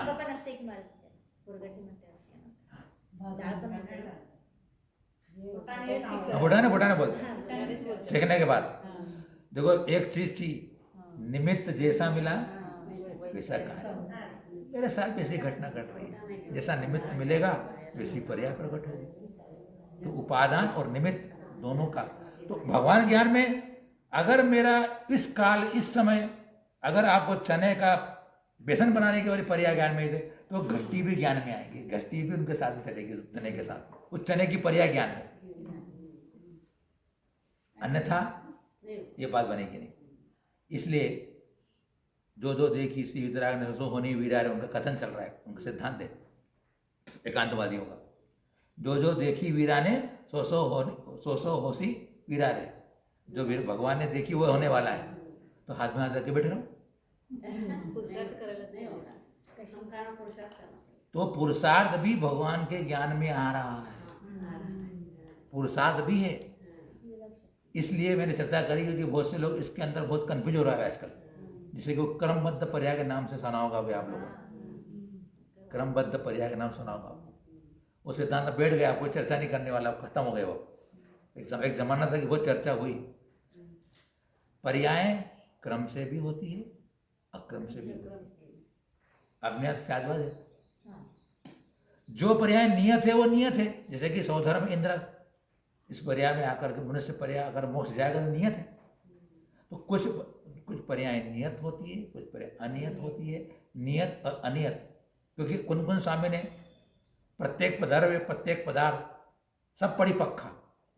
फुटाने बोलते हैं। सेकने के बाद देखो, एक चीज थी, निमित्त जैसा मिला वैसा कार्य। मेरे साथ वैसी घटना घट रही है, जैसा निमित्त मिलेगा वैसी पर्याय प्रकट होगी। तो उपादान और निमित्त दोनों का, तो भगवान ज्ञान में अगर मेरा इस काल इस समय अगर आपको चने का बेसन बनाने के वाली पर्याय ज्ञान में थे तो घट्टी भी ज्ञान में आएगी, घट्टी भी उनके साथ चलेगी, चने के साथ, उस चने की पर्याय ज्ञान में। अन्यथा ये बात बनेगी नहीं। इसलिए जो जो देखी सी वितराग ने सो होनी वीरार, उनका कथन चल रहा है, उनका सिद्धांत है एकांतवादियों का। जो जो देखी वीरा ने सो सो होसी वीरारे। जो भगवान ने देखी वो होने वाला है, तो हाथ में हाथ रख के बैठे रहो। तो पुरुषार्थ भी भगवान के ज्ञान में आ रहा है, पुरुषार्थ भी है। इसलिए मैंने चर्चा करी क्योंकि बहुत से लोग इसके अंदर बहुत कंफ्यूज हो रहा है आजकल। जिसे को क्रमबद्ध पर्याय के नाम से सुना होगा भी आप लोगों ने, क्रमबद्ध पर्याय के नाम सुना होगा आपको। वो सिद्धांत बैठ गया, कोई चर्चा नहीं करने वाला, खत्म हो गया वो। एक जमाना था कि बहुत चर्चा हुई। पर्याय क्रम से भी होती है, अक्रम से भी होती है। अपने शादवाद है। जो पर्याय नियत है वो नियत है, जैसे कि सौधर्म इंद्र, इस पर्याय में आकर के मनुष्य पर्याय अगर मोक्ष जाएगा तो नियत है। तो कुछ पर्याय नियत होती है, कुछ पर्याय अनियत होती है। नियत और अनियत, क्योंकि कुन स्वामी ने प्रत्येक पदार्थ प्रत्येक पदार्थ सब परिपक्खा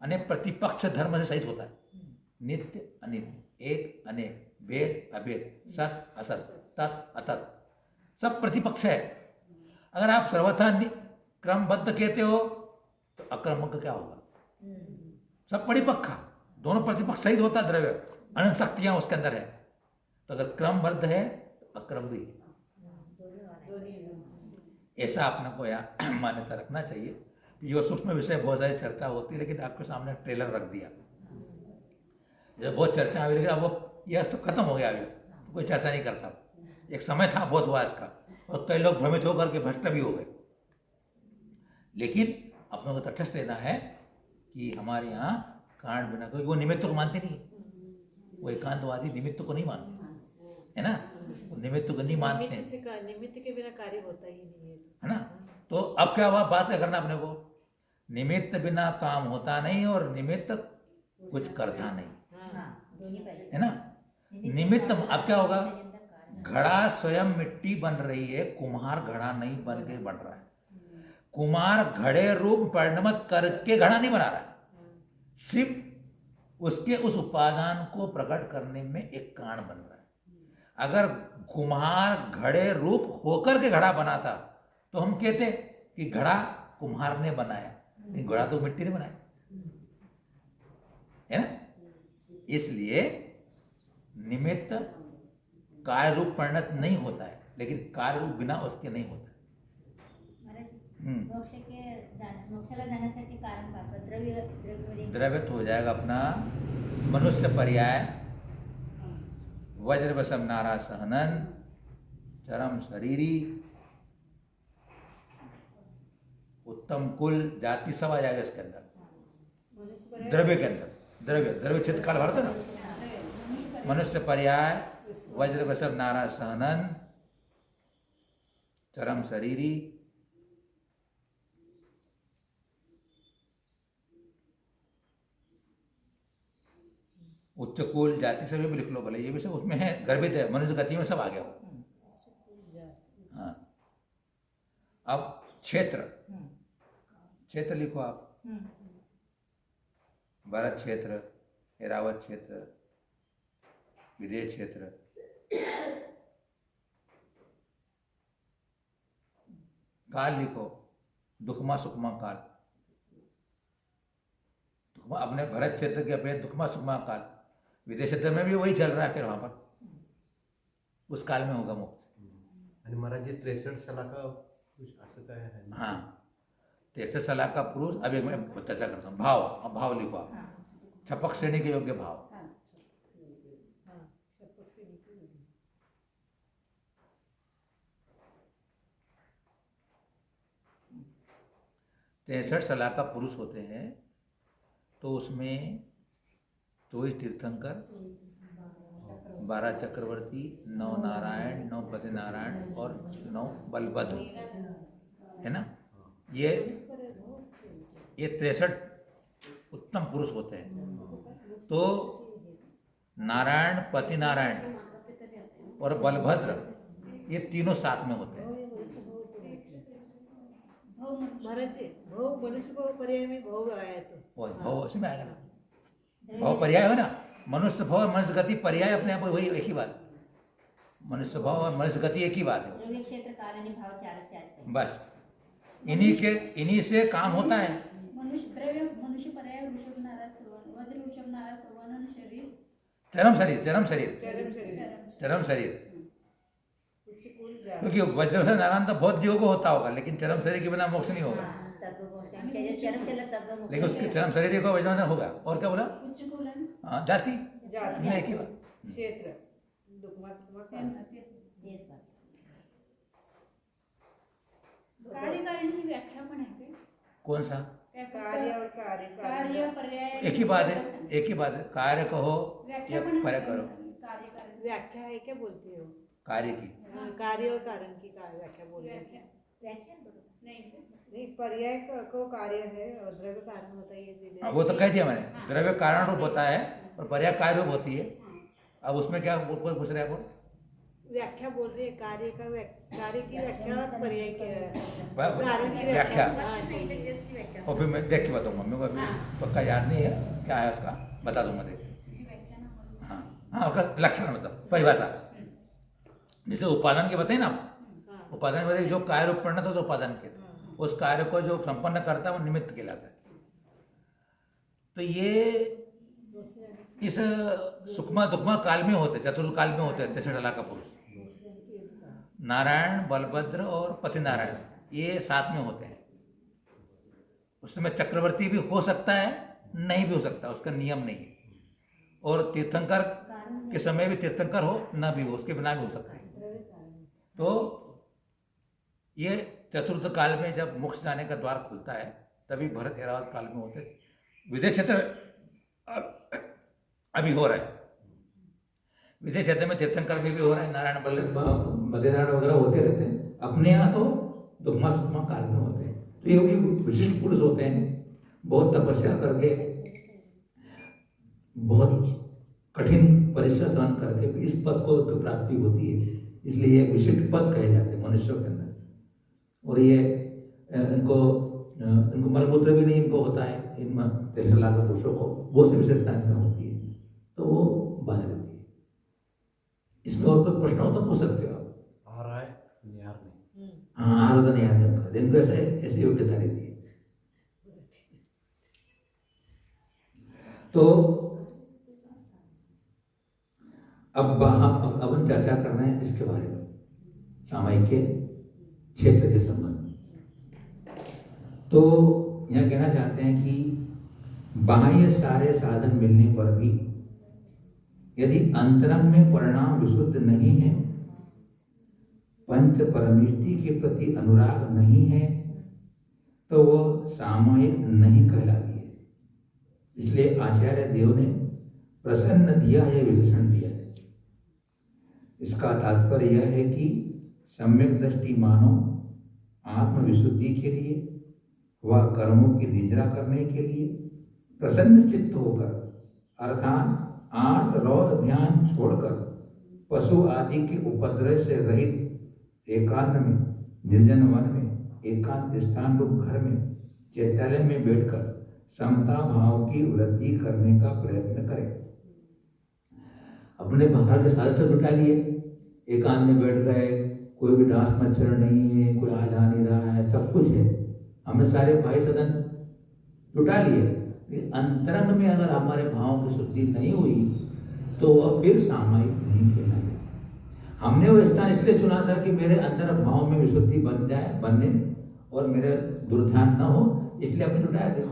यानी प्रतिपक्ष धर्म से सहित होता है। नित्य अनित्य, एक अनेक, भेद अभेद, सत असत, तत् अतत, सब प्रतिपक्ष है। अगर आप सर्वथा क्रमबद्ध कहते हो तो अक्रम का क्या होगा? सब परिपक्ष, दोनों प्रतिपक्ष सहित होता द्रव्य, अनंत शक्तियां उसके अंदर है। तो अगर क्रमबद्ध है तो अक्रम भी है। ऐसा अपने को यहाँ मान्यता रखना चाहिए। ये सूक्ष्म विषय बहुत सारी चर्चा होती है, लेकिन आपके सामने ट्रेलर रख दिया। जब बहुत चर्चा हुई, लेकिन अब वो यह सब खत्म हो गया, अभी कोई चर्चा नहीं करता। एक समय था बहुत हुआ इसका, और कई लोग भ्रमित होकर के भ्रष्ट भी हो गए। लेकिन अपने को तटस्थ लेना है कि हमारे यहाँ कारण बिना कोई, वो निमित्त को मानते नहीं, वो एकांतवादी निमित्त को नहीं मानते, है ना, वो निमित्त को नहीं मानते, निमित्त के बिना कार्य होता ही नहीं है ना। तो अब क्या हुआ, बात क्या करना अपने को, निमित्त बिना काम होता नहीं और निमित्त कुछ करता नहीं, है ना। निमित्त अब क्या होगा, घड़ा स्वयं मिट्टी बन रही है, कुम्हार घड़ा नहीं बन के बन रहा है। कुम्हार घड़े रूप परिणमित करके घड़ा नहीं बना रहा है, सिर्फ उसके उस उपादान को प्रकट करने में एक कारण बन रहा है। अगर कुम्हार घड़े रूप होकर के घड़ा बनाता तो हम कहते कि घड़ा कुम्हार ने बनाया, लेकिन घड़ा तो मिट्टी ने बनाया, है ना। इसलिए निमित्त कार्य रूप परिणत नहीं होता है, लेकिन कार्य रूप बिना उसके नहीं होता। मोक्षाला जाण्यासाठी कारण पाहतो द्रव्य तो हो जाएगा अपना मनुष्य पर्याय, वज्र वसम नारा सहनन, चरम शरीरी, उत्तम कुल, जाति सब आ जाएगा इसके अंदर, द्रव्य के अंदर। द्रव्य क्षेत्र काल भारत है ना। मनुष्य पर्याय, वज्र वसम नारा सहनन, चरम शरीरी, उच्च कुल, जाति सभी भी लिख लो भले, ये भी सब उसमें है, गर्भित है, मनुष्य गति में सब आ गया हो। हाँ, अब क्षेत्र, क्षेत्र लिखो आप, भरत क्षेत्र, एरावत क्षेत्र, विदेह क्षेत्र, काल लिखो, दुखमा सुखमा काल, अपने भरत क्षेत्र के अपने दुखमा सुखमा काल, विदेश क्षेत्र में भी वही चल रहा है, फिर वहां पर उस काल में होगा मुक्त। आणि महाराज जी 63 सलाका असं काय आहे? हाँ, 63 सलाह का पुरुष। अभी मैं चर्चा करता हूँ। भाव, अब भाव लिखो आप, छपक श्रेणी के योग्य भाव। 63 सलाह का पुरुष होते हैं, तो उसमें 24 तीर्थंकर, 12 चक्रवर्ती, 9 नारायण, 9 पति नारायण और 9 बलभद्र, है ना। ये 63 उत्तम पुरुष होते हैं। तो नारायण, पति नारायण और बलभद्र, ये तीनों साथ में होते हैं। महाराज जी, भाव मनुष्य भाव पर्याय में भाव आया तो भाव उसी में आएगा ना, भाव पर्याय हो ना, मनुष्य भाव मनुष्य गति पर्याय अपने आप वही एक ही बात, मनुष्य भाव और मनुष्य गति एक ही बात है। द्रव्य क्षेत्र काल आणि भाव चार बस इन्हीं से काम होता है। मनुष्य द्रव्य, मनुष्य पर्याय, वृषभ नारा सवन, वज्र वृषभ नारा सवन, शरीर, चरम शरीर, चरम शरीर, चरम शरीर। उच्च कुल, जाति। क्योंकि वज्र से नारायण तो बहुत जीवों को होता होगा, लेकिन चरम शरीर के बिना मोक्ष नहीं होगा। लेकिन उसके चरम शरीर को वज्र में होगा। और क्या बोला? उच्च कुल आणि हाँ, जाति जाति, नहीं, एक ही बात। क्षेत्र, दुखमा सुखमा काल। कार्यकार्यांची व्याख्या पण आहे का? कौन सा? कार्य और कार्य, कार्य पर्याय एक ही बात है, एक ही बात है। कार्य कहो व्याख्या या पण पर्याय आहे करो, कार्य कारण व्याख्या है क्या बोलते हो? कार्य की। कार्य और कारण की व्याख्या बोल रहे हैं। नहीं, पर्याय को कार्य है और द्रव्य कारण होता है, ये दिले। हाँ, वो तो कह दिया मैंने, द्रव्य कारण रूप होता है और पर्याय कार्य रूप होती है। अब उसमें क्या कोई पूछ रहा है? वो व्याख्या बोल रहे हैं, कार्य की व्याख्या और पर्याय की व्याख्या। कारण की व्याख्या। हाँ, जी। और फिर मैं देख के बताऊंगा, मेरे को अभी पक्का याद नहीं है क्या है उसका, बता दूंगा देख के। हाँ हाँ, उसका लक्षण मतलब परिभाषा, जैसे उपादान के बताए ना आप, उपादान मतलब जो कार्य उत्पन्न था तो उपादान कहते हैं, उस कार्य को जो संपन्न करता है वो निमित्त कहलाता है। तो ये इस सुखमा दुखमा काल में होते, चतुर्थ काल में होते, तिसठला का पुरुष, नारायण, बलभद्र और पति नारायण, ये साथ में होते हैं। उसमें चक्रवर्ती भी हो सकता है, नहीं भी हो सकता, उसका नियम नहीं है। और तीर्थंकर के समय भी तीर्थंकर हो, ना भी हो, उसके बिना भी हो सकता है। तो ये चतुर्थ काल में जब मोक्ष जाने का द्वार खुलता है, तभी भरत ऐरावत काल में होते। विदेश क्षेत्र अभी हो रहा है, विदेश क्षेत्र में तीर्थंकर में भी हो रहा है, नारायण बद्रीनारायण वगैरह होते रहते हैं। अपने यहाँ तो दुखमा सुखमा काल में होते हैं। तो ये विशिष्ट पुरुष होते हैं, बहुत तपस्या करके, बहुत कठिन परिश्रम सहन करके इस पद को प्राप्ति होती है। इसलिए ये विशिष्ट पद कहे जाते हैं मनुष्यों के अंदर। और ये इनको मलमूत्र भी नहीं इनको होता है, इन 13 लाख पुरुषों को वो सी विशेषता इनमें होती है, तो वो बात रहती है। इसमें और कोई प्रश्न हो तो पूछ सकते हो आप। आ रहा है निहार नहीं। हाँ, आरोधन याद है, इनको ऐसी योग्यता रहती है। तो अब हम चर्चा कर रहे हैं इसके बारे में, सामायिक के क्षेत्र के संबंध में। तो यह कहना चाहते हैं कि बाह्य सारे साधन मिलने पर भी यदि अंतरंग में परिणाम विशुद्ध नहीं है, पंच परमिष्टि के प्रति अनुराग नहीं है, तो वह सामायिक नहीं कहलाती है। इसलिए आचार्य देव ने प्रसन्न दिया यह विशेषण दिया है। इसका तात्पर्य यह है कि सम्यक दृष्टि मानो आत्मविशुद्धि के लिए व कर्मों की निजरा करने के लिए प्रसन्न चित्त होकर, अर्थात आर्त रौद ध्यान छोड़कर पशु आदि के उपद्रव से रहित एकांत में, निर्जन वन में, एकांत स्थान रूप घर में, चैत्यालय में बैठकर समता भाव की वृद्धि करने का प्रयत्न करें। अपने बाहर के साधन से जुटा लिए, एकांत में बैठ गए, कोई भी डांस मच्छर नहीं है, कोई आ जा नहीं रहा है, सब कुछ है, हमने सारे भाई सदन जुटा लिए। लेकिन अंतरंग में अगर हमारे भावों की शुद्धि नहीं हुई तो वह फिर सामायिक नहीं कहलाएगा। हमने वो स्थान इसलिए चुना था कि मेरे अंदर भाव में विशुद्धि बनने और मेरे दुर्ध्यान न हो, इसलिए हमने जुटाया थे।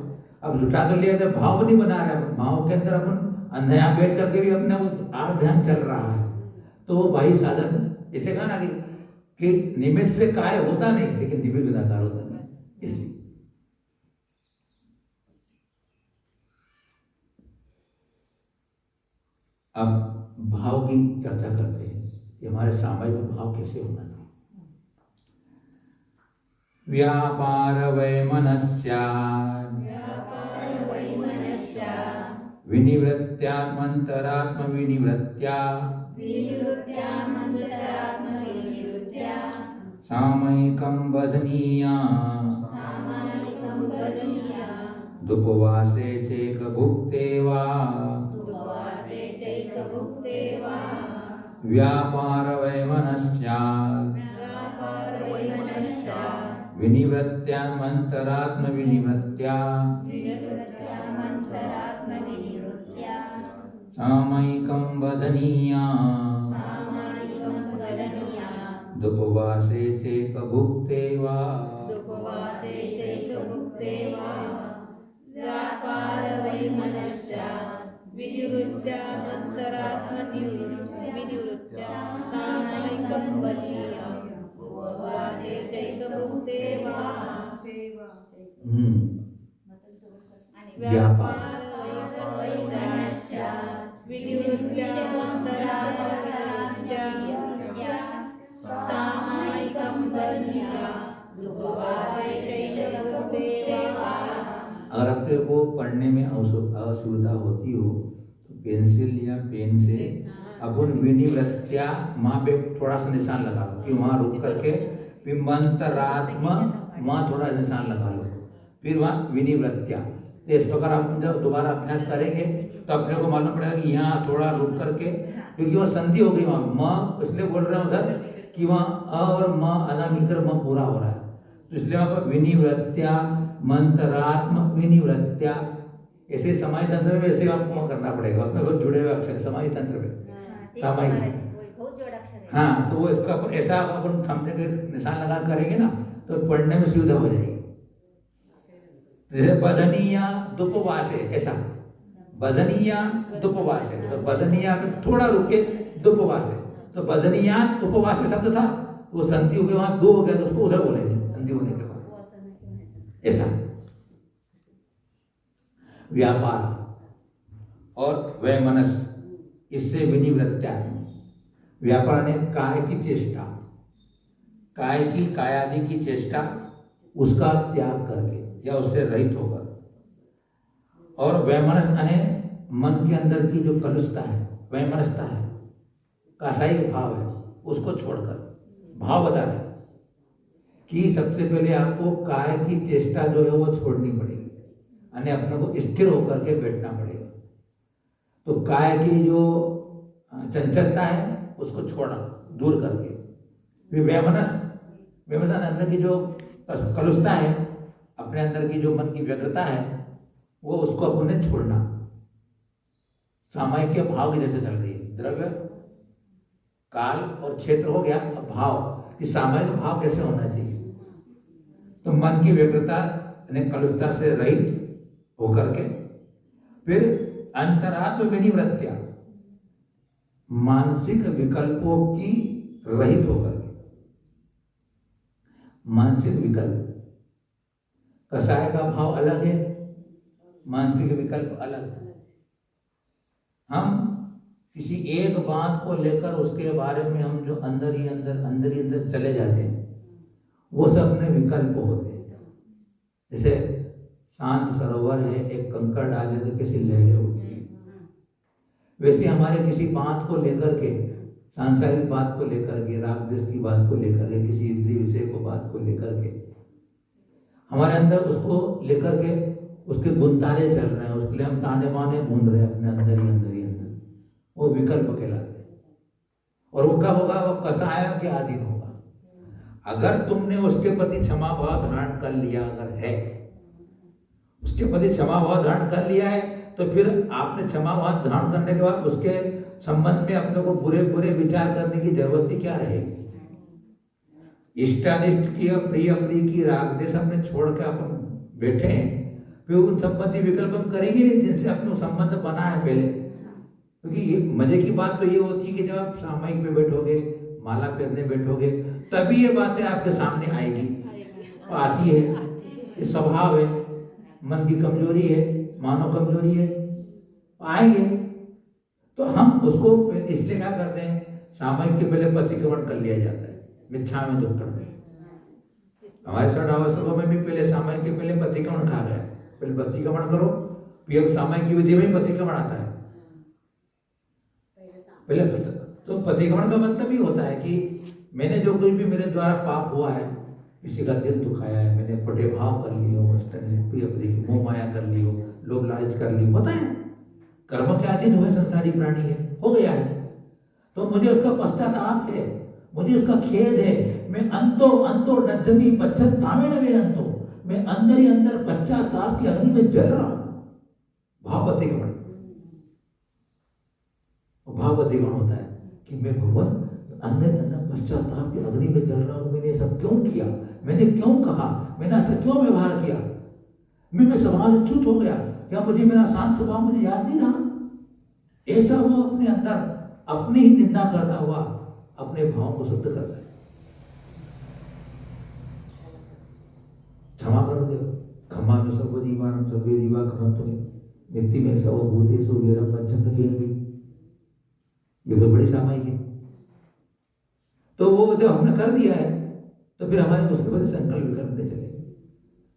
अब जुटा कर लिया, जब भाव नहीं बना रहा है, भाव के अंदर अपन अंधया बैठ करके भी अपना वो आर्थ ध्यान चल रहा है, तो वो बाह्य साधन, इसे कहा ना कि निमित्त से कार्य होता नहीं, लेकिन निमित्त बिना कार्य होता नहीं। इसलिए अब भाव की चर्चा करते हैं कि हमारे सामायिक भाव कैसे होना चाहिए। व्यापार वैमनस्यात् विनिवृत्त्यात्मन्तरात्म विनिवृत्त्या सामयिकं वदनीया दुपवासे चैक भुक्ते वा व्यापार वैमनस्यात् विनिवृत्त्यात्मन्तरात्म विनिवृत्त्या सामयिकं वदनीया दुपवासे चैक भुक्ते वा व्यापार अगर अपने को पढ़ने में असुविधा होती हो तो पेंसिल या पेन से अपन विनिवृत्त्या माँ पे थोड़ा सा निशान लगा लो, कि वहाँ रुक करके फिर मंत्रात्मा वहाँ थोड़ा निशान लगा लो, फिर वहाँ विनिवृत्त्या। तो इस प्रकार आप जब दोबारा अभ्यास करेंगे तो अपने को मालूम पड़ेगा कि यहाँ थोड़ा रुक करके, क्योंकि वह संधि हो गई वहाँ, माँ इसलिए बोल रहे हैं उधर कि वहाँ अ और म अदा मिलकर म पूरा हो रहा है, तो इसलिए वहाँ पर विनिवृत्त्या मंत्रात्म विनिवृत्त्या, ऐसे समाधि तंत्र में वैसे आपको करना पड़ेगा, उसमें बहुत जुड़े हुए अक्षर समाधि तंत्र में। सामायिक। बहुत जोड़ अक्षर है। हाँ, तो वो इसका ऐसा अपन समझे के निशान लगा करेंगे ना तो पढ़ने में सुविधा हो जाएगी। जैसे बदनिया दुपवासे, ऐसा बदनिया दुपवासे, तो बदनिया में थोड़ा रुके दुपवासे, तो बदनिया उपवासे शब्द था, वो संधि हो गया, वहां दो हो गया, तो उसको उधर बोलेंगे संधि होने के बाद। ऐसा व्यापार और वैमनस, इससे विनिवृत्त्या, व्यापार ने काय की चेष्टा, काय की कायादि की चेष्टा, उसका त्याग करके या उससे रहित होकर, और वैमनस अने मन के अंदर की जो कलुषता है, वैमनसता है, कासाई भाव है, उसको छोड़कर भाव बता रहे कि सबसे पहले आपको काय की चेष्टा जो है वो छोड़नी पड़ेगी, यानी अपने को स्थिर होकर के बैठना पड़ेगा। तो काय की जो चंचलता है उसको छोड़ना, दूर करके। वैमनस, वैमनस अंदर की जो कलुषता है, अपने अंदर की जो मन की व्यग्रता है, वो उसको अपने छोड़ना। सामायिक के भाव की जैसे चल रही है, द्रव्य काल और क्षेत्र हो गया, अब भाव कि सामायिक भाव कैसे होना चाहिए। तो मन की व्यग्रता यानी कलुषता से रहित होकर के, फिर अंतरात्म विनिवृत्त्या, मानसिक विकल्पों की रहित होकर के। मानसिक विकल्प, कसाय का भाव अलग है, मानसिक विकल्प अलग है। हम किसी एक बात को लेकर उसके बारे में हम जो अंदर ही अंदर चले जाते हैं, वो सब अपने विकल्प होते हैं। जैसे शांत सरोवर है, एक कंकड़ डाले तो किसी लहरें उठती है, वैसे हमारे किसी बात को लेकर के, सांसारिक बात को लेकर के, राग देश की बात को लेकर के, किसी इंद्रिय विषय को बात को लेकर के, हमारे अंदर उसको लेकर के उसके गुंतारे चल रहे हैं, उसके लिए हम ताने बाने बूंद रहे हैं अपने अंदर ही अंदर, वो विकल्प कहलाते हैं। और वो कब होगा? वो कसाय के अधीन होगा। अगर तुमने उसके प्रति क्षमा भाव धारण कर लिया, अगर है उसके प्रति क्षमा भाव धारण कर लिया है, तो फिर आपने क्षमा भाव धारण करने के बाद उसके संबंध में अपने को बुरे बुरे विचार करने की जरूरत ही क्या रहेगी। इष्टानिष्ट की, प्रिय अप्रिय की, राग देश अपने छोड़ के अपन बैठे हैं, फिर उन संबंधी विकल्प हम करेंगे नहीं जिनसे अपने संबंध बना है पहले। क्योंकि ये मजे की बात तो ये होती है कि जब आप सामायिक में बैठोगे, माला पहनने बैठोगे, तभी ये बातें आपके सामने आएगी, आती है, ये स्वभाव है, मन की कमजोरी है, मानव कमजोरी है, आएंगे। तो हम उसको इसलिए क्या करते हैं, सामायिक के पहले प्रतिक्रमण कर लिया जाता है, मिथ्या में दुख करते हैं। हमारे षडावस्थकों में भी पहले सामायिक के पहले प्रतिक्रमण कहा गया, पहले प्रतिक्रमण करो, फिर सामायिक की विधि में प्रतिक्रमण आता है। पहले तो प्रतिक्रमण का मतलब ही होता है कि मैंने जो कुछ भी मेरे द्वारा पाप हुआ है, किसी का दिल दुखाया है, मैंने पटे भाव कर लियो, प्रिय प्रिय मोह माया कर लियो, लोभ लालच कर लियो, पता है कर्मों के अधीन हुए संसारी प्राणी है, हो गया है, तो मुझे उसका पश्चाताप है, मुझे उसका खेद है। मैं अंतो नज्जमी पश्चातापे वे अंतो, मैं अंदर ही अंदर पश्चाताप की अग्नि में जल रहा हूं। भाव प्रतिक्रमण, भाव प्रतिक्रमण होता है कि मैं भगवान अंदर अंदर पश्चाताप की अग्नि में जल रहा हूं। मैंने सब क्यों किया, मैंने क्यों कहा, मैंने ऐसा क्यों व्यवहार किया, मैं स्वभाव से च्युत हो गया, क्या मुझे मेरा शांत स्वभाव मुझे याद नहीं रहा। ऐसा वो अपने अंदर अपनी ही निंदा करता हुआ अपने भाव को शुद्ध करता है। क्षमा कर दो, क्षमा में सब जीवान सभ्य जीवा खमंतो व्यक्ति में सब भूतेषु वीरम पंचम भी, ये बहुत बड़ी सामायिक है। तो वो जब हमने कर दिया है तो फिर हमारे उसके बाद संकल्प विकल्प नहीं चलेंगे।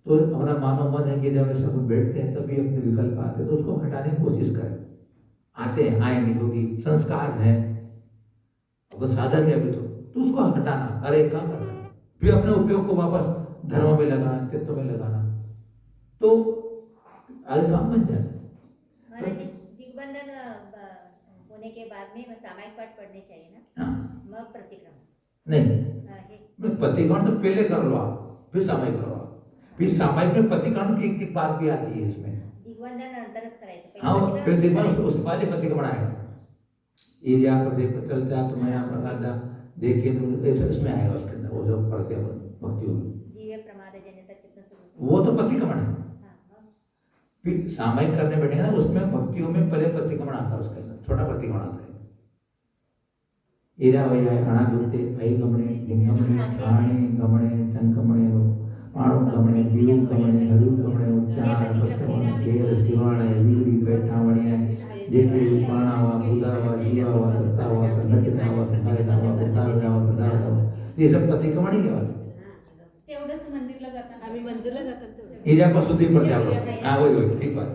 तो हमारा मानव मन है कि जब ऐसा कुछ बैठते हैं तभी अपने विकल्प आते हैं, तो उसको हटाने की कोशिश करें, आते हैं आएंगे, क्योंकि संस्कार है, अगर साधक है अभी तो उसको हटाना, अरे क्या करना, फिर अपने उपयोग को वापस धर्म में लगाना, चित्त में लगाना, तो आगे काम बन जाता है। दिग्बंधन होने के बाद में सामायिक पाठ पढ़ने चाहिए ना, हाँ, मग प्रतिक्रमण। नहीं, हे प्रतिक्रमण तो पहले कर लो आप, फिर सामायिक करो आप। फिर सामायिक में प्रतिक्रमण की एक बात भी आती है इसमें। दिग्बंधनानंतरच करायचं. हाँ, पहिले फिर प्रतिक्रमण दिग्बंधन उसके बाद ही प्रतिक्रमण आएगा। एरिया पर देख चलता है तो मैं यहाँ पर देखिए तो इसमें आएगा उसके अंदर, वो जो पढ़ते हैं भक्तियों में, जीवे प्रमाद जनित चित्त सुख. वो तो प्रतिक्रमण है। हाँ, फिर सामायिक करने बैठेंगे ना, उसमें भक्तियों में पहले प्रतिक्रमण आता है, उसके अंदर छोटा प्रतिक्रमण आता है। एरा वैया अणागुप्ते ऐ गमणे लिंगमणे आणे गमणे चंकमणे पाणु गमणे बीउ गमणे हरु गमणे उच्चारण पश्चमण खेर शिवाणे वीरी बैठावणे जेके पाणावा बुदावा जीवावा सत्तावा संघटितावा संघायतावा बुद्धावा प्रदावा, ये सब प्रतिक्रमण ही है। तेवढंच मंदिरला जाताना आम्ही मंदिरला जातात तेवढं. एरिया पर शुद्धि पड़ते आप लोग। हाँ वही ठीक बात।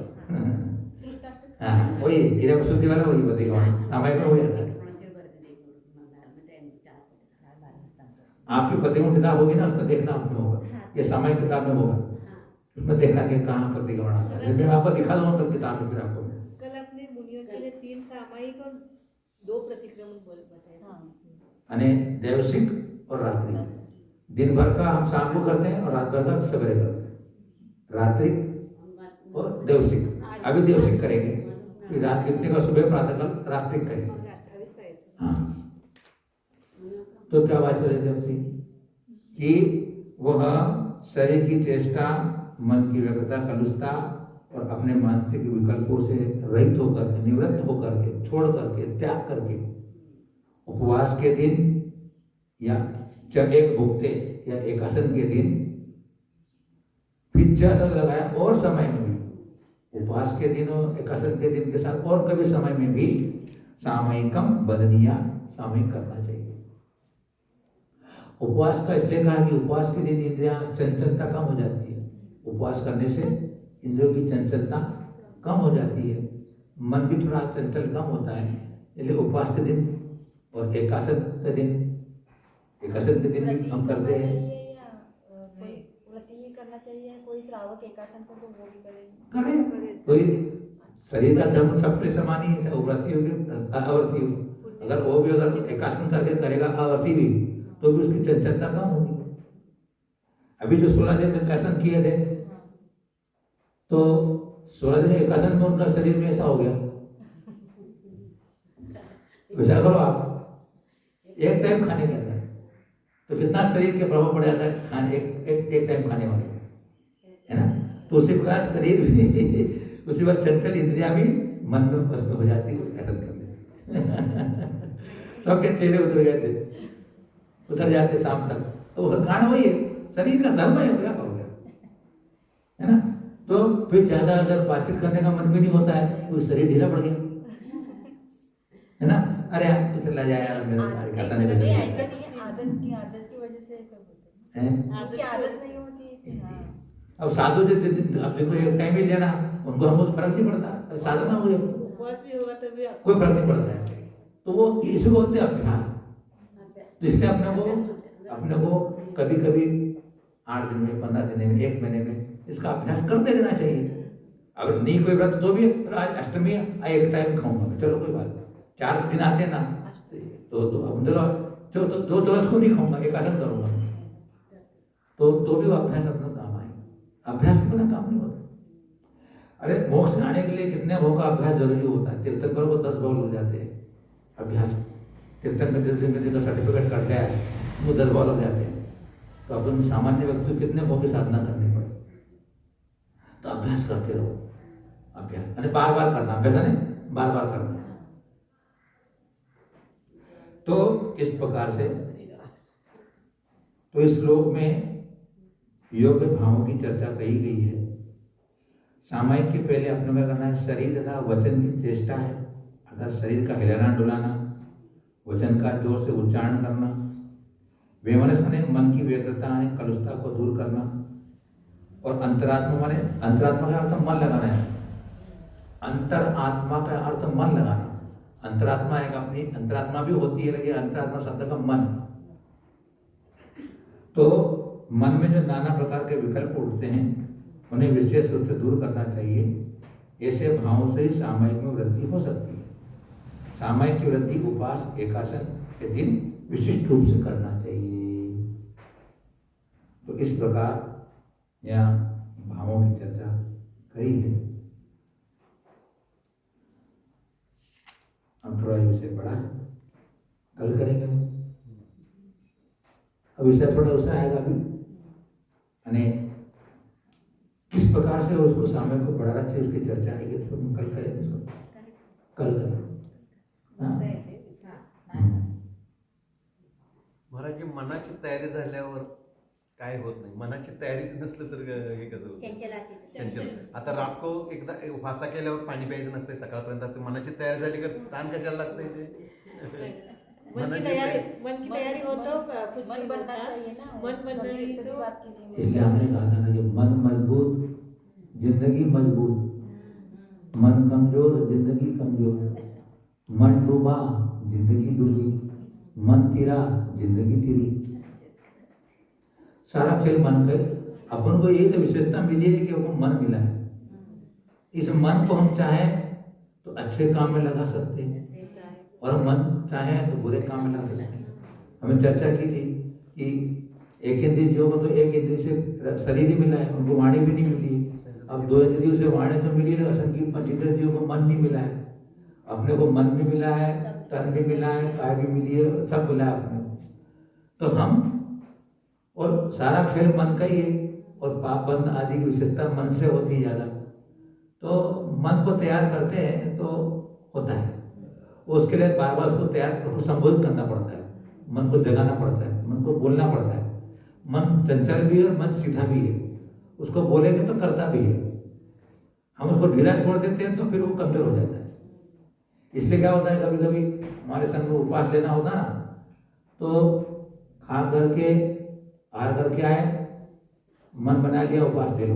दृष्टाष्टक हाँ वही एरिया पर शुद्धि वाला वही प्रतिक्रमण, सामायिक में हो जाता है। आपकी प्रतिक्रमण किताब होगी ना, उसमें देखना उसमें होगा, ये सामायिक किताब में होगा, उसमें देखना कि कहाँ प्रतिक्रमण आता है। मैं आपको दिखा दूंगा तो किताब में फिर आपको। कल अपने मुनियों के लिए 3 सामायिक और 2 प्रतिक्रमण बताए. यानी देवसिक और रात्रि, दिन भर का हम शाम को करते हैं और रात भर का सवेरे करते हैं। रात्रि और देवसिक, अभी देवसिक करेंगे, फिर रात कितने का सुबह प्रातःकाल रात्रिक करेंगे। 28 करायचं. हाँ, तो क्या बात चल रही थी अपनी कि वह शरीर की चेष्टा, मन की व्यग्रता, कलुषता और अपने मानसिक विकल्पों से रहित होकर के, निवृत्त होकर के, छोड़ करके, त्याग करके उपवास के दिन या एक भुगते या एकासन के दिन, फिर 6 साल लगाया और समय में भी उपवास के दिन और एकासन के दिन के साथ और कभी समय में भी सामयिकम बदनिया, सामयिक करना चाहिए। उपवास का इसलिए कहा कि उपवास के दिन इंद्रियां चंचलता कम हो जाती है। उपवास करने से इंद्रियों की चंचलता कम हो जाती है, मन भी थोड़ा चंचल कम होता है। इसलिए उपवास के दिन और एकासन के दिन, एकासन के दिन भी हम करते हैं। कोई व्रती ही करना चाहिए, कोई श्रावक एकासन को तो वो भी करें. करें, कोई शरीर का धर्म सबके समान ही है, व्रती हो कि अवर्ती हो, अगर वो भी अगर एकासन करके करेगा अवर्ती भी, तो भी उसकी चंचलता कम होगी। अभी जो 16 दिन एकासन किए थे, तो 16 दिन एकासन में उनका शरीर में ऐसा हो गया। वैसा करो आप, एक टाइम खाने के अंदर तो कितना शरीर के प्रभाव पड़ जाता है खाने, एक टाइम खाने वाले, है ना। तो उसी प्रकार शरीर भी उसी बार चंचल इंद्रियां भी मन में बस हो जाती है ऐसा करने से। सबके चेहरे उतर गए थे, उतर जाते शाम तक। तो वो कारण वही है, शरीर का धर्म है, तो क्या करोगे, है ना। तो फिर ज्यादा अगर बातचीत करने का मन भी नहीं होता है, तो शरीर ढीला पड़ गया, है ना। अरे यार तू चला जाए यार, मेरा कैसा नहीं नहीं, बदल ऐसा नहीं है, आदत की वजह से ऐसा होता है. है। उनकी आदत नहीं होती है. हाँ. अब साधु जो अब देखो एक टाइम ही लेना, उनको हमको फर्क नहीं पड़ता, साधना हो गया, उपवास भी होगा तभी कोई फर्क नहीं पड़ता है। तो वो इसको बोलते हैं अभ्यास। तो इसलिए अपने को कभी कभी 8 दिन में, 15 दिन में, 1 महीने में इसका अभ्यास करते रहना चाहिए। अगर नहीं कोई व्रत तो भी आज अष्टमी है, एक टाइम खाऊंगा, चलो कोई बात नहीं। 4 दिन आते हैं ना, तो जो 2 दिवस को नहीं खाऊंगा, एकासन करूंगा, तो भी वो अभ्यास अपना काम आएगा। अभ्यास के बिना काम नहीं होता। अरे मोक्ष आने के लिए कितने भाव का अभ्यास जरूरी होता है। तीर्थंकरों को 10 भाव लग जाते हैं अभ्यास। तीर्थंकर का सर्टिफिकेट कट गया है, वो 10 भाव लग जाते हैं। तो अपन सामान्य व्यक्ति कितने भाव की साधना करनी पड़े, तो अभ्यास करते रहो। अभ्यास यानी बार बार करना, अभ्यास नहीं बार बार करना। तो इस प्रकार से तो इस श्लोक में योग्य भावों की चर्चा कही गई है। सामायिक के पहले अपने में करना है शरीर तथा वचन की चेष्टा है, अर्थात शरीर का हिलाना डुलाना, वचन का जोर से उच्चारण करना, वेमनस माने मन की व्यग्रता यानी कलुषता को दूर करना, और अंतरात्मा माने अंतरात्मा का अर्थ मन लगाना है। अंतरात्मा का अर्थ मन लगाना। अंतरात्मा एक अपनी अंतरात्मा भी होती है, लेकिन अंतरात्मा शब्द का मन। तो मन में जो नाना प्रकार के विकल्प उठते हैं उन्हें विशेष रूप से दूर करना चाहिए। ऐसे भावों से ही सामायिक में वृद्धि हो सकती है। सामायिक की वृद्धि उपवास एकासन के दिन विशिष्ट रूप से करना चाहिए। इस प्रकार यहाँ भावों की चर्चा करी है। हम थोड़ा विषय पढ़ा है, कल करेंगे हम। अब विषय थोड़ा उससे आएगा अभी, यानी किस प्रकार से उसको सामने को बढ़ाना चाहिए, उसकी चर्चा आएगी, तो हम कल करेंगे उसको, कल करेंगे। हाँ। महाराज जी, मनाची तयारी झाल्यावर काय होत नाही, मनाची तयारीच नसलं तर हे कसं होतं? चंचल. आता रात को एकदा फासा केल्यावर पाणी प्यायचं नसतंय सकाळपर्यंत, असं मनाची तयारी झाली का ताण कशाला लागतंय ते? मन की तैयारी हो तो कुछ मन भी बनना होता। चाहिए ना, मन बनना सभी ही सभी तो बात के लिए इसलिए हमने कहा था ना कि मन मजबूत जिंदगी मजबूत, मन कमजोर जिंदगी कमजोर, मन डूबा जिंदगी डूबी, मन तिरा जिंदगी तिरी। सारा खेल मन का। अपन को यही तो विशेषता मिली है कि हमको मन मिला है। इस मन को हम चाहें तो अच्छे काम में लगा सकते हैं और मन चाहें तो बुरे काम में लगा सकते हैं। हमने चर्चा की थी कि एक इंद्रियों को तो एक इंद्रिय से शरीर ही मिला है, उनको वाणी भी नहीं मिली है। अब दो इंद्रियों से वाणी तो मिली है, असंख्य पंचेंद्रियों को मन नहीं मिला है। अपने को मन भी मिला है, तन भी मिला है, काय भी मिली है, सब मिला है अपने को। तो हम और सारा खेल मन का ही है, और पाप बंद आदि की विशेषता मन से होती है ज़्यादा। तो मन को तैयार करते हैं तो होता है, उसके लिए बार बार उसको तैयार उसको संबोधित करना पड़ता है, मन को जगाना पड़ता है, मन को बोलना पड़ता है। मन चंचल भी है और मन सीधा भी है, उसको बोलेंगे तो करता भी है। हम उसको ढीला छोड़ देते हैं तो फिर वो कमजोर हो जाता है। इसलिए क्या होता है, कभी कभी हमारे संग में उपवास लेना होता ना, तो खा करके आहार करके आए, मन बना लिया उपवास ले लो,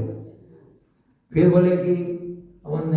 फिर बोले कि अवन